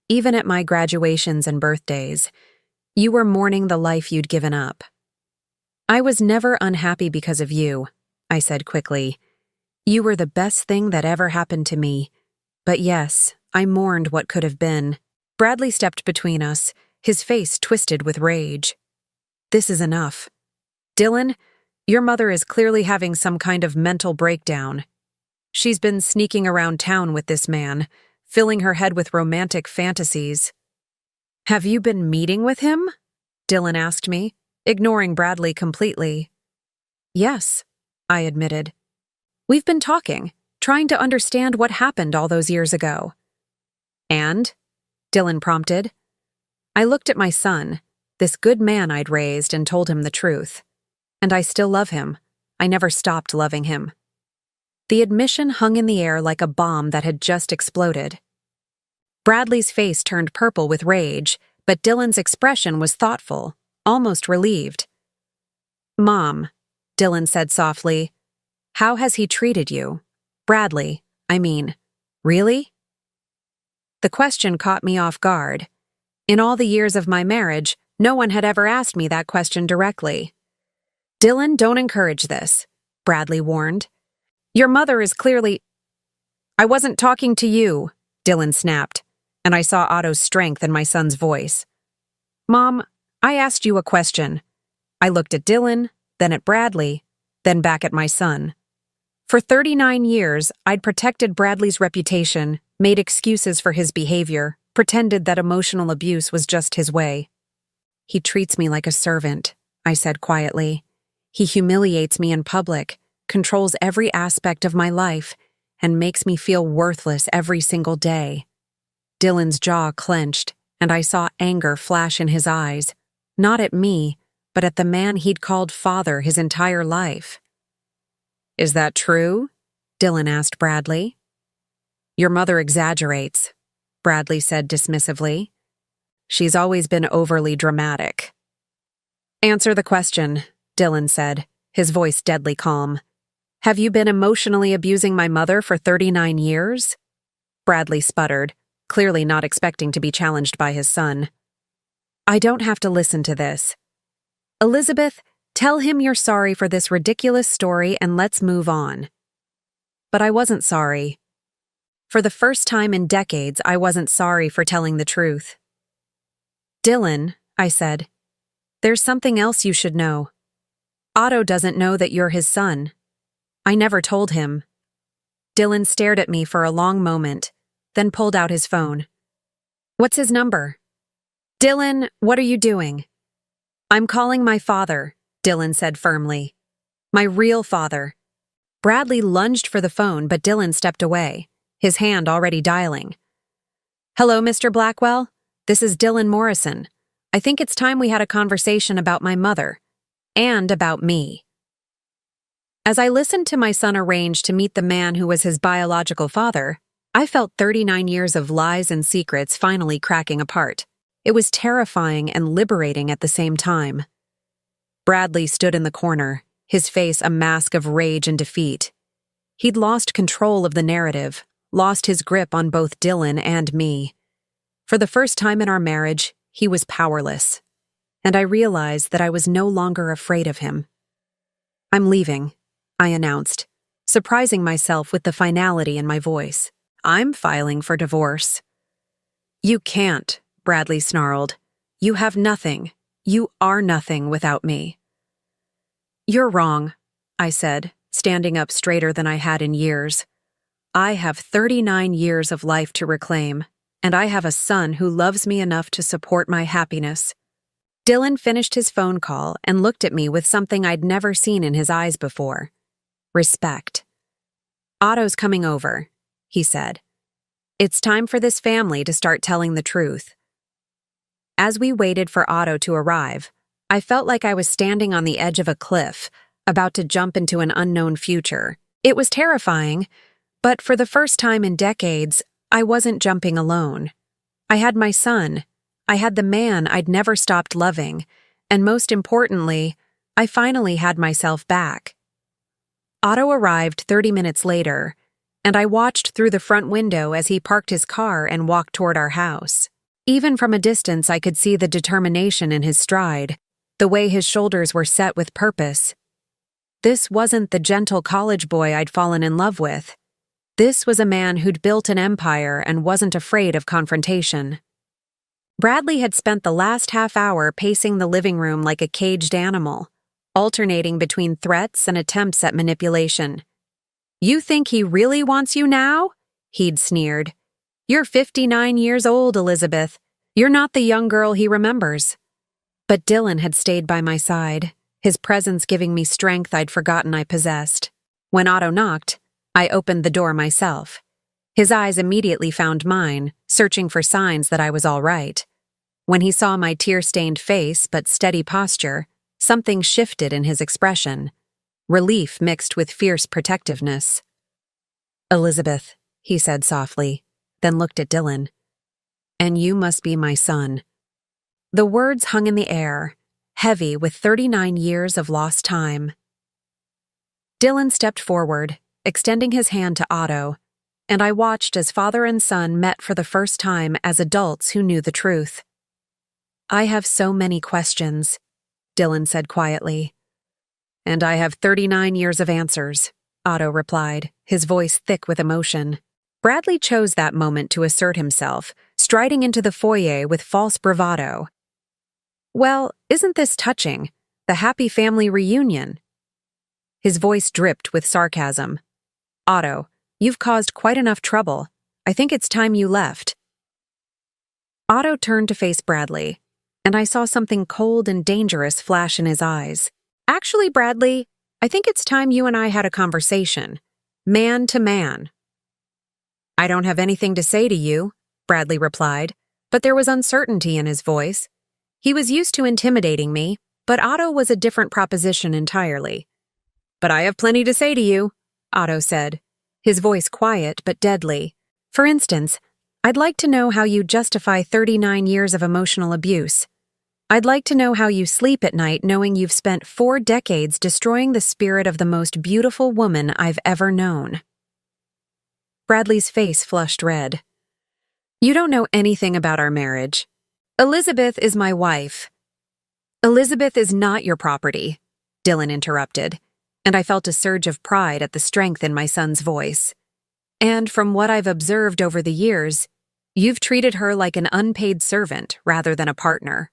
even at my graduations and birthdays. You were mourning the life you'd given up." "I was never unhappy because of you," I said quickly. "You were the best thing that ever happened to me. But yes, I mourned what could have been." Bradley stepped between us, his face twisted with rage. "This is enough. Dylan, your mother is clearly having some kind of mental breakdown. She's been sneaking around town with this man, filling her head with romantic fantasies." "Have you been meeting with him?" Dylan asked me, ignoring Bradley completely. "Yes," I admitted. "We've been talking, trying to understand what happened all those years ago." "And?" Dylan prompted. I looked at my son, this good man I'd raised, and told him the truth. And I still love him. I never stopped loving him. The admission hung in the air like a bomb that had just exploded. Bradley's face turned purple with rage, but Dylan's expression was thoughtful, almost relieved. "Mom," Dylan said softly, "how has he treated you? Bradley, I mean, really?" The question caught me off guard. In all the years of my marriage, no one had ever asked me that question directly. "Dylan, don't encourage this," Bradley warned. "Your mother is clearly—" "I wasn't talking to you," Dylan snapped, and I saw Otto's strength in my son's voice. "Mom, I asked you a question." I looked at Dylan, then at Bradley, then back at my son. For 39 years, I'd protected Bradley's reputation, made excuses for his behavior, pretended that emotional abuse was just his way. "He treats me like a servant," I said quietly. "He humiliates me in public, controls every aspect of my life, and makes me feel worthless every single day. Dylan's jaw clenched, and I saw anger flash in his eyes, not at me, but at the man he'd called father his entire life. "Is that true?" Dylan asked Bradley. "Your mother exaggerates," Bradley said dismissively. "She's always been overly dramatic." "Answer the question," Dylan said, his voice deadly calm. "Have you been emotionally abusing my mother for 39 years? Bradley sputtered, clearly not expecting to be challenged by his son. "I don't have to listen to this. Elizabeth, tell him you're sorry for this ridiculous story and let's move on." But I wasn't sorry. For the first time in decades, I wasn't sorry for telling the truth. "Dylan," I said, "there's something else you should know. Otto doesn't know that you're his son. I never told him." Dylan stared at me for a long moment, then pulled out his phone. "What's his number?" "Dylan, what are you doing?" "I'm calling my father," Dylan said firmly. "My real father." Bradley lunged for the phone, but Dylan stepped away, his hand already dialing. "Hello, Mr. Blackwell. This is Dylan Morrison. I think it's time we had a conversation about my mother. And about me." As I listened to my son arrange to meet the man who was his biological father, I felt 39 years of lies and secrets finally cracking apart. It was terrifying and liberating at the same time. Bradley stood in the corner, his face a mask of rage and defeat. He'd lost control of the narrative, lost his grip on both Dylan and me. For the first time in our marriage, he was powerless. And I realized that I was no longer afraid of him. "I'm leaving," I announced, surprising myself with the finality in my voice. "I'm filing for divorce." "You can't," Bradley snarled. "You have nothing. You are nothing without me." "You're wrong," I said, standing up straighter than I had in years. "I have 39 years of life to reclaim, and I have a son who loves me enough to support my happiness." Dylan finished his phone call and looked at me with something I'd never seen in his eyes before. Respect. "Otto's coming over," he said. "It's time for this family to start telling the truth." As we waited for Otto to arrive, I felt like I was standing on the edge of a cliff, about to jump into an unknown future. It was terrifying, but for the first time in decades, I wasn't jumping alone. I had my son. I had the man I'd never stopped loving, and most importantly, I finally had myself back. Otto arrived 30 minutes later, and I watched through the front window as he parked his car and walked toward our house. Even from a distance, I could see the determination in his stride, the way his shoulders were set with purpose. This wasn't the gentle college boy I'd fallen in love with. This was a man who'd built an empire and wasn't afraid of confrontation. Bradley had spent the last half hour pacing the living room like a caged animal, alternating between threats and attempts at manipulation. "You think he really wants you now?" he'd sneered. "You're 59 years old, Elizabeth. You're not the young girl he remembers." But Dylan had stayed by my side, his presence giving me strength I'd forgotten I possessed. When Otto knocked, I opened the door myself. His eyes immediately found mine, searching for signs that I was all right. When he saw my tear-stained face but steady posture, something shifted in his expression, relief mixed with fierce protectiveness. "Elizabeth," he said softly, then looked at Dylan. "And you must be my son." The words hung in the air, heavy with 39 years of lost time. Dylan stepped forward, extending his hand to Otto, and I watched as father and son met for the first time as adults who knew the truth. "I have so many questions," Dylan said quietly. "And I have 39 years of answers," Otto replied, his voice thick with emotion. Bradley chose that moment to assert himself, striding into the foyer with false bravado. "Well, isn't this touching? The happy family reunion." His voice dripped with sarcasm. "Otto, you've caused quite enough trouble. I think it's time you left." Otto turned to face Bradley, and I saw something cold and dangerous flash in his eyes. "Actually, Bradley, I think it's time you and I had a conversation. Man to man. I don't have anything to say to you, Bradley replied, but there was uncertainty in his voice. He was used to intimidating me, but Otto was a different proposition entirely. But I have plenty to say to you, Otto said, his voice quiet but deadly. For instance, I'd like to know how you justify 39 years of emotional abuse. I'd like to know how you sleep at night knowing you've spent 4 decades destroying the spirit of the most beautiful woman I've ever known. Bradley's face flushed red. You don't know anything about our marriage. Elizabeth is my wife. Elizabeth is not your property, Dylan interrupted, and I felt a surge of pride at the strength in my son's voice. And from what I've observed over the years, you've treated her like an unpaid servant rather than a partner.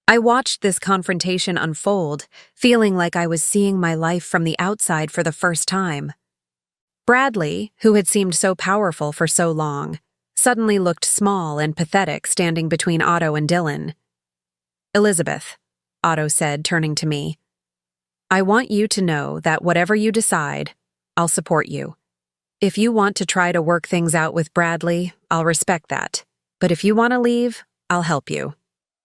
I watched this confrontation unfold, feeling like I was seeing my life from the outside for the first time. Bradley, who had seemed so powerful for so long, suddenly looked small and pathetic standing between Otto and Dylan. Elizabeth, Otto said, turning to me, I want you to know that whatever you decide, I'll support you. If you want to try to work things out with Bradley, I'll respect that. But if you want to leave, I'll help you.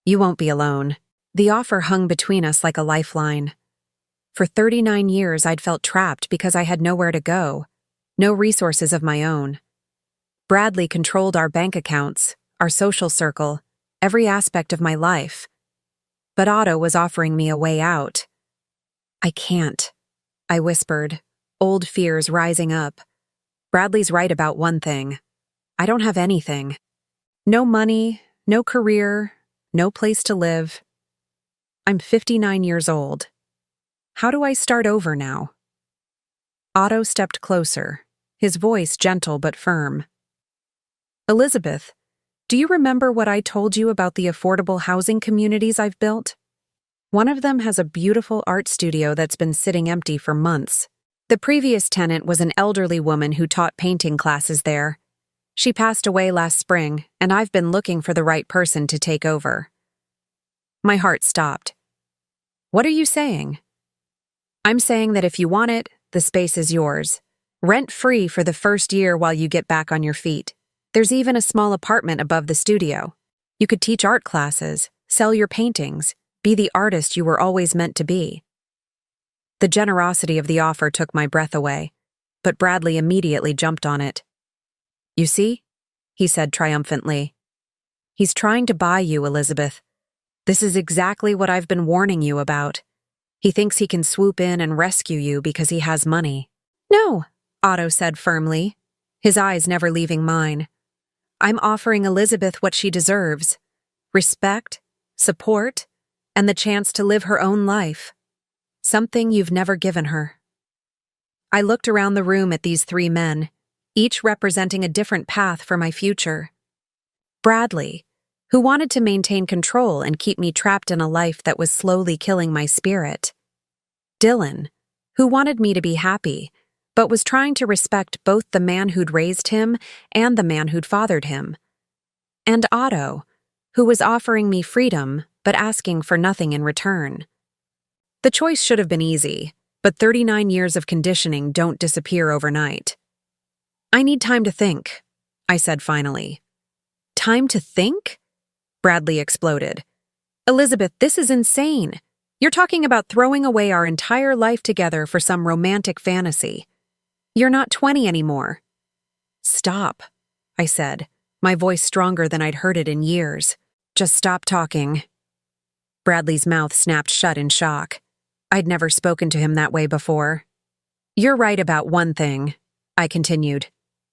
You won't be alone. The offer hung between us like a lifeline. For 39 years, I'd felt trapped because I had nowhere to go, no resources of my own. Bradley controlled our bank accounts, our social circle, every aspect of my life. But Otto was offering me a way out. I can't, I whispered, old fears rising up. Bradley's right about one thing. I don't have anything. No money, no career, no place to live. I'm 59 years old. How do I start over now? Otto stepped closer, his voice gentle but firm. Elizabeth, do you remember what I told you about the affordable housing communities I've built? One of them has a beautiful art studio that's been sitting empty for months. The previous tenant was an elderly woman who taught painting classes there. She passed away last spring, and I've been looking for the right person to take over. My heart stopped. What are you saying? I'm saying that if you want it, the space is yours. Rent-free for the first year while you get back on your feet. There's even a small apartment above the studio. You could teach art classes, sell your paintings, be the artist you were always meant to be. The generosity of the offer took my breath away, but Bradley immediately jumped on it. You see? He said triumphantly. He's trying to buy you, Elizabeth. This is exactly what I've been warning you about. He thinks he can swoop in and rescue you because he has money. No, Otto said firmly, his eyes never leaving mine. I'm offering Elizabeth what she deserves. Respect, support, and the chance to live her own life. Something you've never given her. I looked around the room at these 3 men, each representing a different path for my future. Bradley, who wanted to maintain control and keep me trapped in a life that was slowly killing my spirit. Dylan, who wanted me to be happy, but was trying to respect both the man who'd raised him and the man who'd fathered him. And Otto, who was offering me freedom, but asking for nothing in return. The choice should have been easy, but 39 years of conditioning don't disappear overnight. I need time to think, I said finally. Time to think? Bradley exploded. Elizabeth, this is insane. You're talking about throwing away our entire life together for some romantic fantasy. You're not 20 anymore. Stop, I said, my voice stronger than I'd heard it in years. Just stop talking. Bradley's mouth snapped shut in shock. I'd never spoken to him that way before. You're right about one thing, I continued.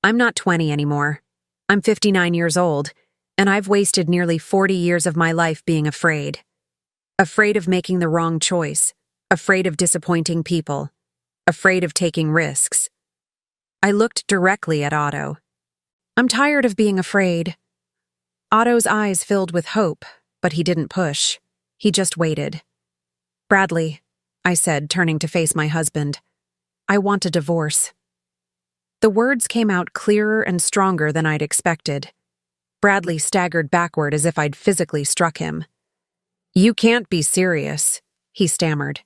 I'm not 20 anymore. I'm 59 years old, and I've wasted nearly 40 years of my life being afraid. Afraid of making the wrong choice, afraid of disappointing people, afraid of taking risks. I looked directly at Otto. I'm tired of being afraid. Otto's eyes filled with hope, but he didn't push. He just waited. Bradley, I said, turning to face my husband, I want a divorce. The words came out clearer and stronger than I'd expected. Bradley staggered backward as if I'd physically struck him. You can't be serious, he stammered.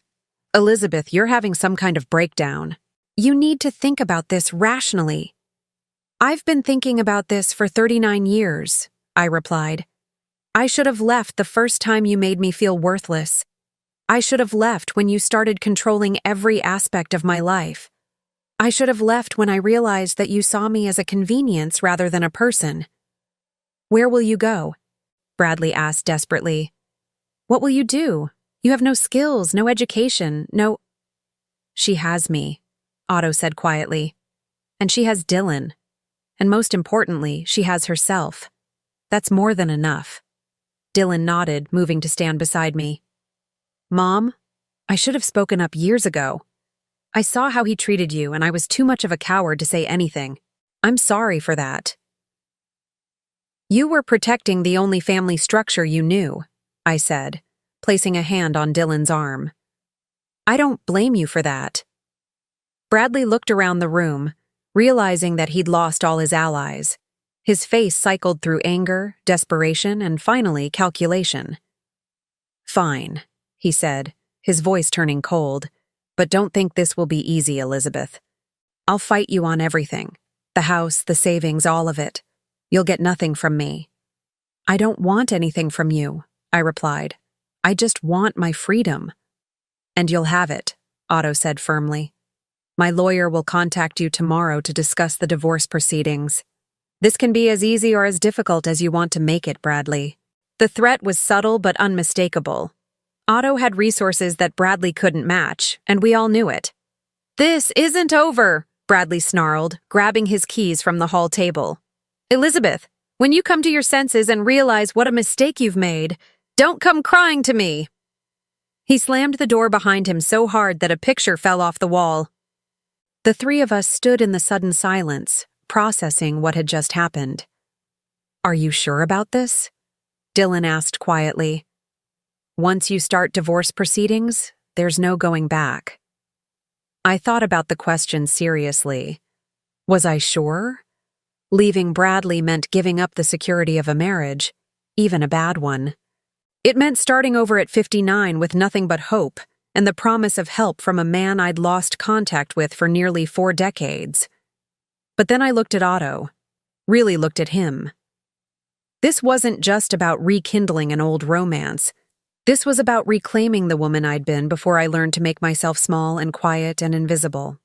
Elizabeth, you're having some kind of breakdown. You need to think about this rationally. I've been thinking about this for 39 years, I replied. I should have left the first time you made me feel worthless. I should have left when you started controlling every aspect of my life. I should have left when I realized that you saw me as a convenience rather than a person. Where will you go? Bradley asked desperately. What will you do? You have no skills, no education, no— She has me, Otto said quietly. And she has Dylan. And most importantly, she has herself. That's more than enough. Dylan nodded, moving to stand beside me. Mom, I should have spoken up years ago. I saw how he treated you, and I was too much of a coward to say anything. I'm sorry for that. You were protecting the only family structure you knew, I said, placing a hand on Dylan's arm. I don't blame you for that. Bradley looked around the room, realizing that he'd lost all his allies. His face cycled through anger, desperation, and finally calculation. Fine, he said, his voice turning cold. But don't think this will be easy, Elizabeth. I'll fight you on everything. The house, the savings, all of it. You'll get nothing from me. I don't want anything from you, I replied. I just want my freedom. And you'll have it, Otto said firmly. My lawyer will contact you tomorrow to discuss the divorce proceedings. This can be as easy or as difficult as you want to make it, Bradley. The threat was subtle but unmistakable. Otto had resources that Bradley couldn't match, and we all knew it. This isn't over, Bradley snarled, grabbing his keys from the hall table. Elizabeth, when you come to your senses and realize what a mistake you've made, don't come crying to me. He slammed the door behind him so hard that a picture fell off the wall. The three of us stood in the sudden silence, processing what had just happened. Are you sure about this? Dylan asked quietly. Once you start divorce proceedings, there's no going back. I thought about the question seriously. Was I sure? Leaving Bradley meant giving up the security of a marriage, even a bad one. It meant starting over at 59 with nothing but hope and the promise of help from a man I'd lost contact with for nearly 4 decades. But then I looked at Otto, really looked at him. This wasn't just about rekindling an old romance. This was about reclaiming the woman I'd been before I learned to make myself small and quiet and invisible.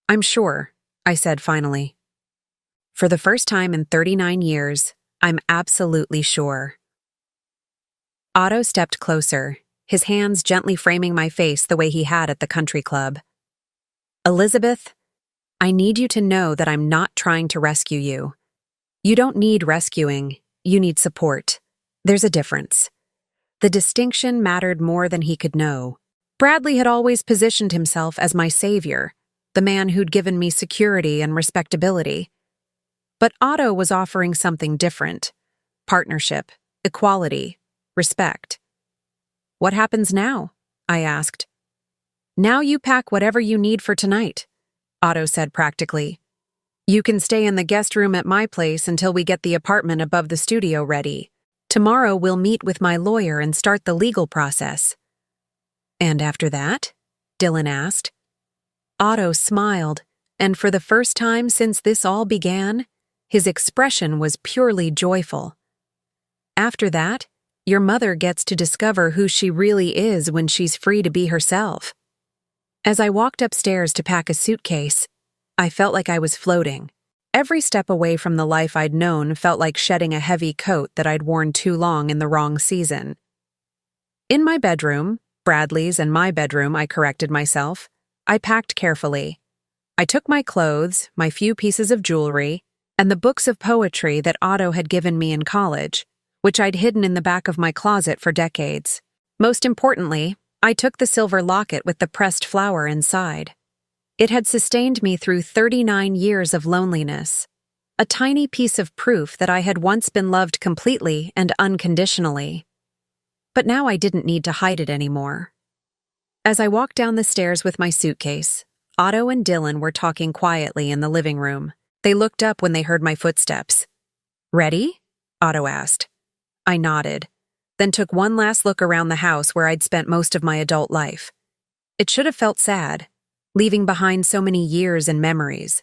I'm sure, I said finally. For the first time in 39 years, I'm absolutely sure. Otto stepped closer, his hands gently framing my face the way he had at the country club. Elizabeth, I need you to know that I'm not trying to rescue you. You don't need rescuing, you need support. There's a difference. The distinction mattered more than he could know. Bradley had always positioned himself as my savior, the man who'd given me security and respectability. But Otto was offering something different: partnership, equality, respect. What happens now? I asked. Now you pack whatever you need for tonight, Otto said practically. You can stay in the guest room at my place until we get the apartment above the studio ready. Tomorrow we'll meet with my lawyer and start the legal process. And after that? Dylan asked. Otto smiled, and for the first time since this all began, his expression was purely joyful. After that, your mother gets to discover who she really is when she's free to be herself. As I walked upstairs to pack a suitcase, I felt like I was floating. Every step away from the life I'd known felt like shedding a heavy coat that I'd worn too long in the wrong season. In my bedroom, Bradley's and my bedroom, I corrected myself, I packed carefully. I took my clothes, my few pieces of jewelry, and the books of poetry that Otto had given me in college, which I'd hidden in the back of my closet for decades. Most importantly, I took the silver locket with the pressed flower inside. It had sustained me through 39 years of loneliness, a tiny piece of proof that I had once been loved completely and unconditionally. But now I didn't need to hide it anymore. As I walked down the stairs with my suitcase, Otto and Dylan were talking quietly in the living room. They looked up when they heard my footsteps. Ready? Otto asked. I nodded, then took one last look around the house where I'd spent most of my adult life. It should have felt sad, leaving behind so many years and memories.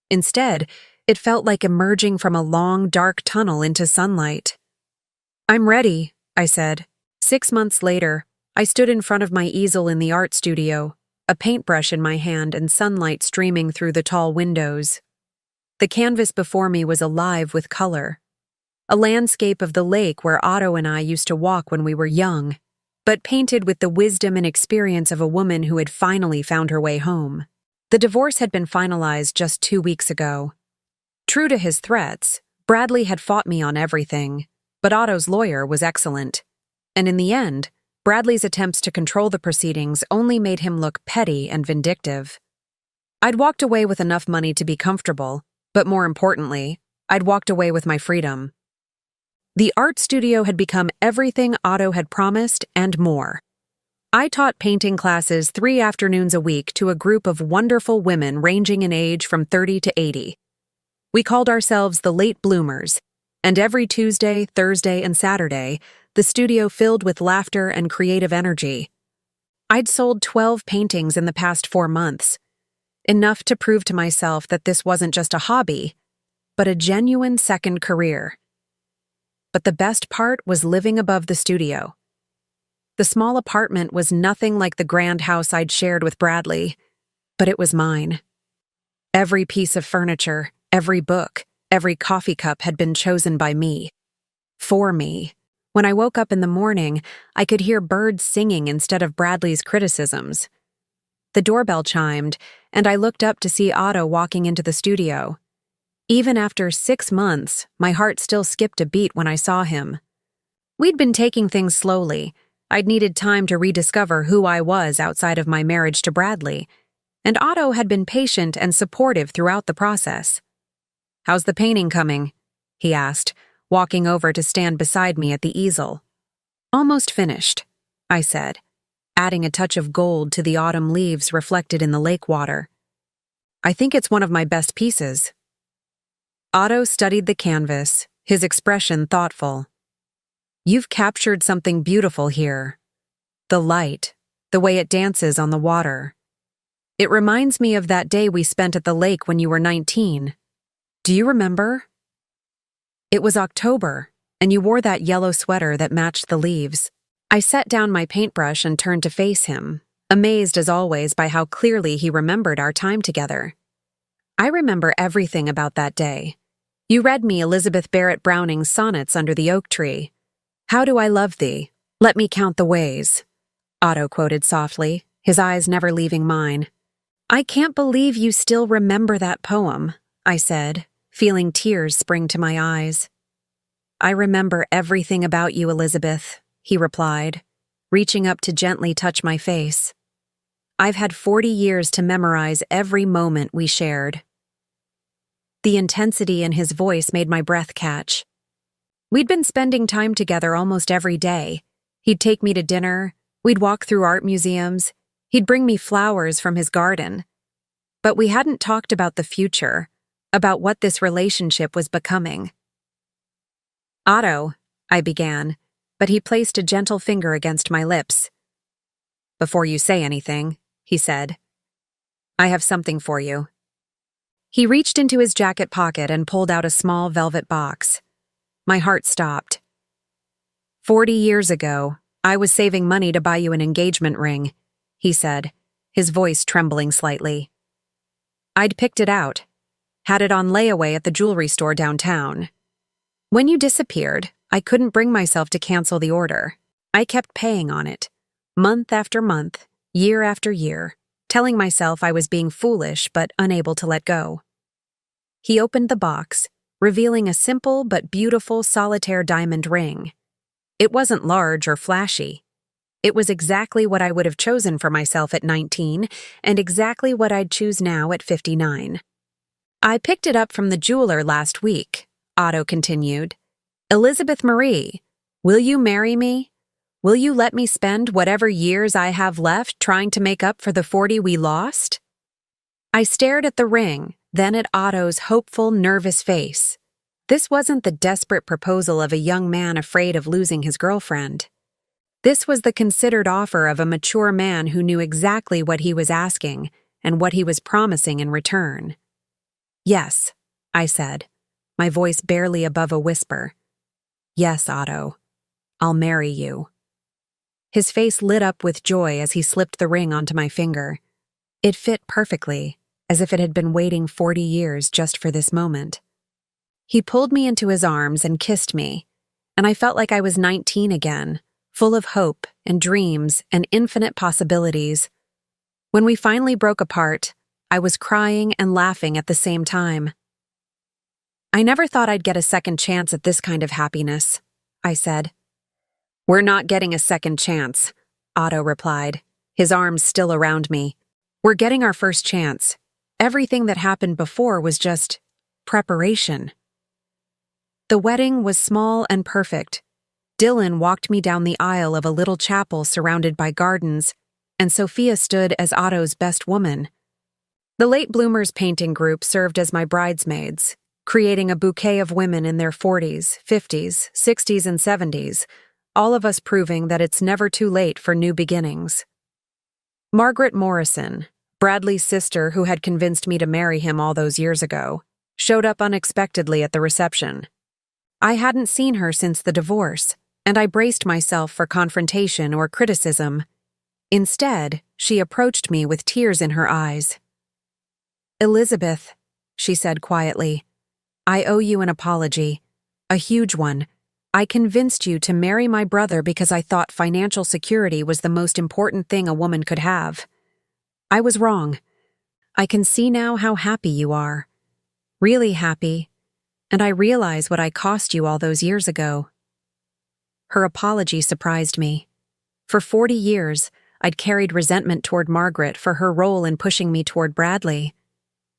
Instead, it felt like emerging from a long, dark tunnel into sunlight. "I'm ready," I said. 6 months later, I stood in front of my easel in the art studio, a paintbrush in my hand and sunlight streaming through the tall windows. The canvas before me was alive with color. A landscape of the lake where Otto and I used to walk when we were young, but painted with the wisdom and experience of a woman who had finally found her way home. The divorce had been finalized just 2 weeks ago. True to his threats, Bradley had fought me on everything, but Otto's lawyer was excellent. And in the end, Bradley's attempts to control the proceedings only made him look petty and vindictive. I'd walked away with enough money to be comfortable, but more importantly, I'd walked away with my freedom. The art studio had become everything Otto had promised and more. I taught painting classes 3 afternoons a week to a group of wonderful women ranging in age from 30 to 80. We called ourselves the Late Bloomers, and every Tuesday, Thursday, and Saturday, the studio filled with laughter and creative energy. I'd sold 12 paintings in the past 4 months, enough to prove to myself that this wasn't just a hobby, but a genuine second career. But the best part was living above the studio. The small apartment was nothing like the grand house I'd shared with Bradley, but it was mine. Every piece of furniture, every book, every coffee cup had been chosen by me. For me. When I woke up in the morning, I could hear birds singing instead of Bradley's criticisms. The doorbell chimed, and I looked up to see Otto walking into the studio. Even after 6 months, my heart still skipped a beat when I saw him. We'd been taking things slowly. I'd needed time to rediscover who I was outside of my marriage to Bradley, and Otto had been patient and supportive throughout the process. "How's the painting coming?" he asked, walking over to stand beside me at the easel. "Almost finished," I said, adding a touch of gold to the autumn leaves reflected in the lake water. "I think it's one of my best pieces." Otto studied the canvas, his expression thoughtful. "You've captured something beautiful here. The light, the way it dances on the water. It reminds me of that day we spent at the lake when you were 19. Do you remember? It was October, and you wore that yellow sweater that matched the leaves." I set down my paintbrush and turned to face him, amazed as always by how clearly he remembered our time together. "I remember everything about that day. You read me Elizabeth Barrett Browning's sonnets under the oak tree. 'How do I love thee? Let me count the ways,'" Otto quoted softly, his eyes never leaving mine. "I can't believe you still remember that poem," I said, feeling tears spring to my eyes. "I remember everything about you, Elizabeth," he replied, reaching up to gently touch my face. "I've had 40 years to memorize every moment we shared." The intensity in his voice made my breath catch. We'd been spending time together almost every day. He'd take me to dinner, we'd walk through art museums, he'd bring me flowers from his garden. But we hadn't talked about the future, about what this relationship was becoming. "Otto," I began, but he placed a gentle finger against my lips. "Before you say anything," he said, "I have something for you." He reached into his jacket pocket and pulled out a small velvet box. My heart stopped. 40 years ago, I was saving money to buy you an engagement ring," he said, his voice trembling slightly. "I'd picked it out, had it on layaway at the jewelry store downtown. When you disappeared, I couldn't bring myself to cancel the order. I kept paying on it, month after month, year after year, telling myself I was being foolish but unable to let go." He opened the box, revealing a simple but beautiful solitaire diamond ring. It wasn't large or flashy. It was exactly what I would have chosen for myself at 19 and exactly what I'd choose now at 59. "I picked it up from the jeweler last week," Otto continued. "Elizabeth Marie, will you marry me? Will you let me spend whatever years I have left trying to make up for the 40 we lost?" I stared at the ring, then at Otto's hopeful, nervous face. This wasn't the desperate proposal of a young man afraid of losing his girlfriend. This was the considered offer of a mature man who knew exactly what he was asking and what he was promising in return. "Yes," I said, my voice barely above a whisper. "Yes, Otto. I'll marry you." His face lit up with joy as he slipped the ring onto my finger. It fit perfectly, as if it had been waiting 40 years just for this moment. He pulled me into his arms and kissed me, and I felt like I was 19 again, full of hope and dreams and infinite possibilities. When we finally broke apart, I was crying and laughing at the same time. "I never thought I'd get a second chance at this kind of happiness," I said. "We're not getting a second chance," Otto replied, his arms still around me. "We're getting our first chance. Everything that happened before was just preparation." The wedding was small and perfect. Dylan walked me down the aisle of a little chapel surrounded by gardens, and Sophia stood as Otto's best woman. The Late Bloomers painting group served as my bridesmaids, creating a bouquet of women in their 40s, 50s, 60s, and 70s, all of us proving that it's never too late for new beginnings. Margaret Morrison, Bradley's sister who had convinced me to marry him all those years ago, showed up unexpectedly at the reception. I hadn't seen her since the divorce, and I braced myself for confrontation or criticism. Instead, she approached me with tears in her eyes. "Elizabeth," she said quietly, "I owe you an apology, a huge one. I convinced you to marry my brother because I thought financial security was the most important thing a woman could have. I was wrong. I can see now how happy you are. Really happy. And I realize what I cost you all those years ago." Her apology surprised me. For 40 years, I'd carried resentment toward Margaret for her role in pushing me toward Bradley.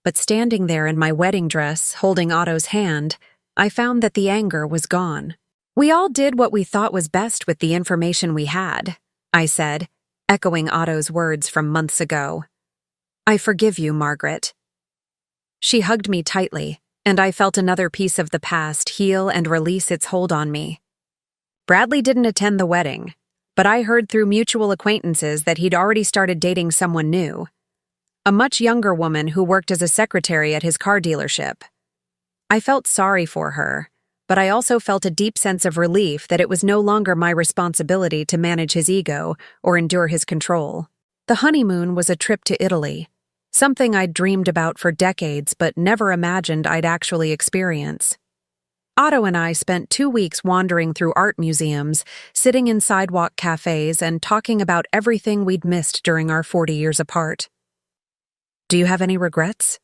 But standing there in my wedding dress, holding Otto's hand, I found that the anger was gone. "We all did what we thought was best with the information we had," I said, echoing Otto's words from months ago. "I forgive you, Margaret." She hugged me tightly, and I felt another piece of the past heal and release its hold on me. Bradley didn't attend the wedding, but I heard through mutual acquaintances that he'd already started dating someone new, a much younger woman who worked as a secretary at his car dealership. I felt sorry for her, but I also felt a deep sense of relief that it was no longer my responsibility to manage his ego or endure his control. The honeymoon was a trip to Italy, something I'd dreamed about for decades but never imagined I'd actually experience. Otto and I spent 2 weeks wandering through art museums, sitting in sidewalk cafes, and talking about everything we'd missed during our 40 years apart. "Do you have any regrets?"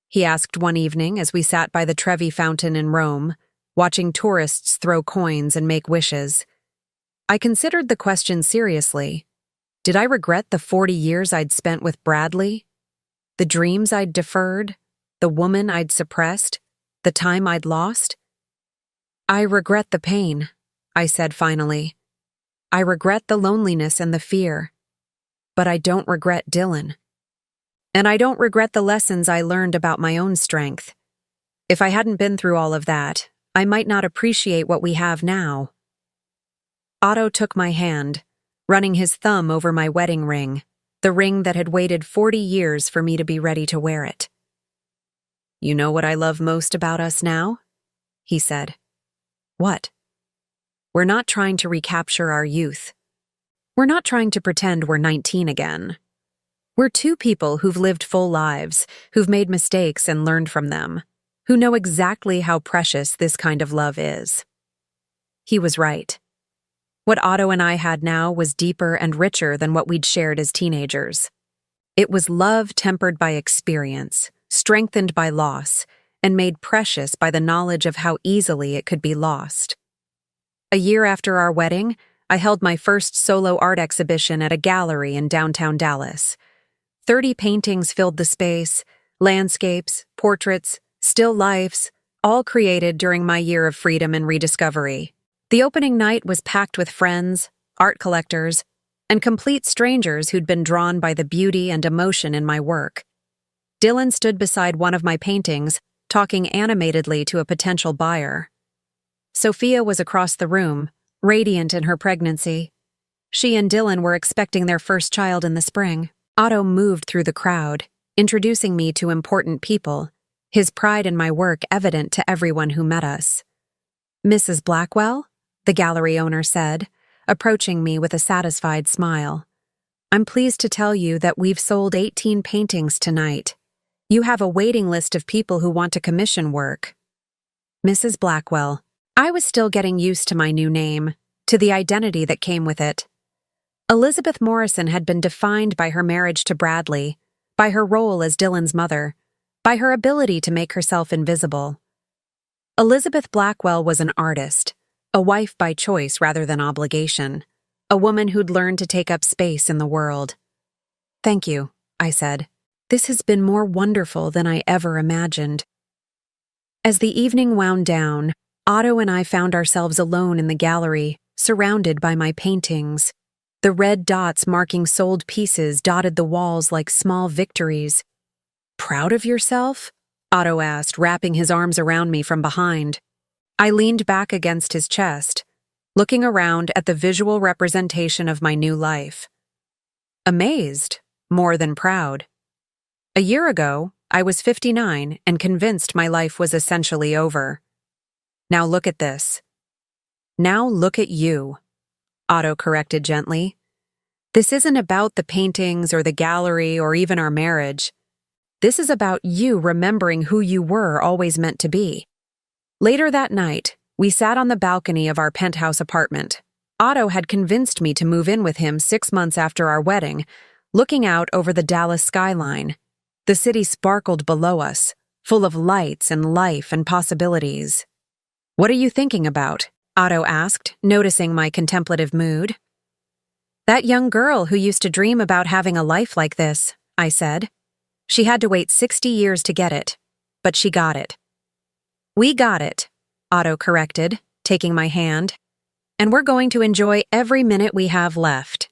he asked one evening as we sat by the Trevi Fountain in Rome, watching tourists throw coins and make wishes. I considered the question seriously. Did I regret the 40 years I'd spent with Bradley? The dreams I'd deferred? The woman I'd suppressed? The time I'd lost? "I regret the pain," I said finally. "I regret the loneliness and the fear. But I don't regret Dylan. And I don't regret the lessons I learned about my own strength. If I hadn't been through all of that, I might not appreciate what we have now." Otto took my hand, running his thumb over my wedding ring, the ring that had waited 40 years for me to be ready to wear it. "You know what I love most about us now?" he said. "What?" "We're not trying to recapture our youth. We're not trying to pretend we're 19 again. We're two people who've lived full lives, who've made mistakes and learned from them, who know exactly how precious this kind of love is." He was right. What Otto and I had now was deeper and richer than what we'd shared as teenagers. It was love tempered by experience, strengthened by loss, and made precious by the knowledge of how easily it could be lost. A year after our wedding, I held my first solo art exhibition at a gallery in downtown Dallas. 30 paintings filled the space, landscapes, portraits, still lifes, all created during my year of freedom and rediscovery. The opening night was packed with friends, art collectors, and complete strangers who'd been drawn by the beauty and emotion in my work. Dylan stood beside one of my paintings, talking animatedly to a potential buyer. Sophia was across the room, radiant in her pregnancy. She and Dylan were expecting their first child in the spring. Otto moved through the crowd, introducing me to important people, his pride in my work evident to everyone who met us. "Mrs. Blackwell?" the gallery owner said, approaching me with a satisfied smile. "I'm pleased to tell you that we've sold 18 paintings tonight. You have a waiting list of people who want to commission work." Mrs. Blackwell. I was still getting used to my new name, to the identity that came with it. Elizabeth Morrison had been defined by her marriage to Bradley, by her role as Dylan's mother, by her ability to make herself invisible. Elizabeth Blackwell was an artist, a wife by choice rather than obligation, a woman who'd learned to take up space in the world. "Thank you," I said. "This has been more wonderful than I ever imagined." As the evening wound down, Otto and I found ourselves alone in the gallery, surrounded by my paintings. The red dots marking sold pieces dotted the walls like small victories. "Proud of yourself?" Otto asked, wrapping his arms around me from behind. I leaned back against his chest, looking around at the visual representation of my new life. Amazed, more than proud. A year ago, I was 59 and convinced my life was essentially over. "Now look at this." "Now look at you," Otto corrected gently. "This isn't about the paintings or the gallery or even our marriage. This is about you remembering who you were always meant to be." Later that night, we sat on the balcony of our penthouse apartment. Otto had convinced me to move in with him 6 months after our wedding, looking out over the Dallas skyline. The city sparkled below us, full of lights and life and possibilities. "What are you thinking about?" Otto asked, noticing my contemplative mood. "That young girl who used to dream about having a life like this," I said. "She had to wait 60 years to get it, but she got it." "We got it," Otto corrected, taking my hand. "And we're going to enjoy every minute we have left."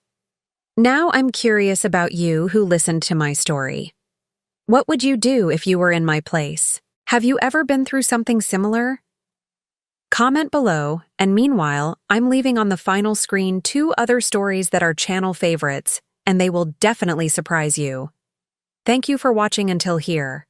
Now I'm curious about you who listened to my story. What would you do if you were in my place? Have you ever been through something similar? Comment below, and meanwhile, I'm leaving on the final screen 2 other stories that are channel favorites, and they will definitely surprise you. Thank you for watching until here.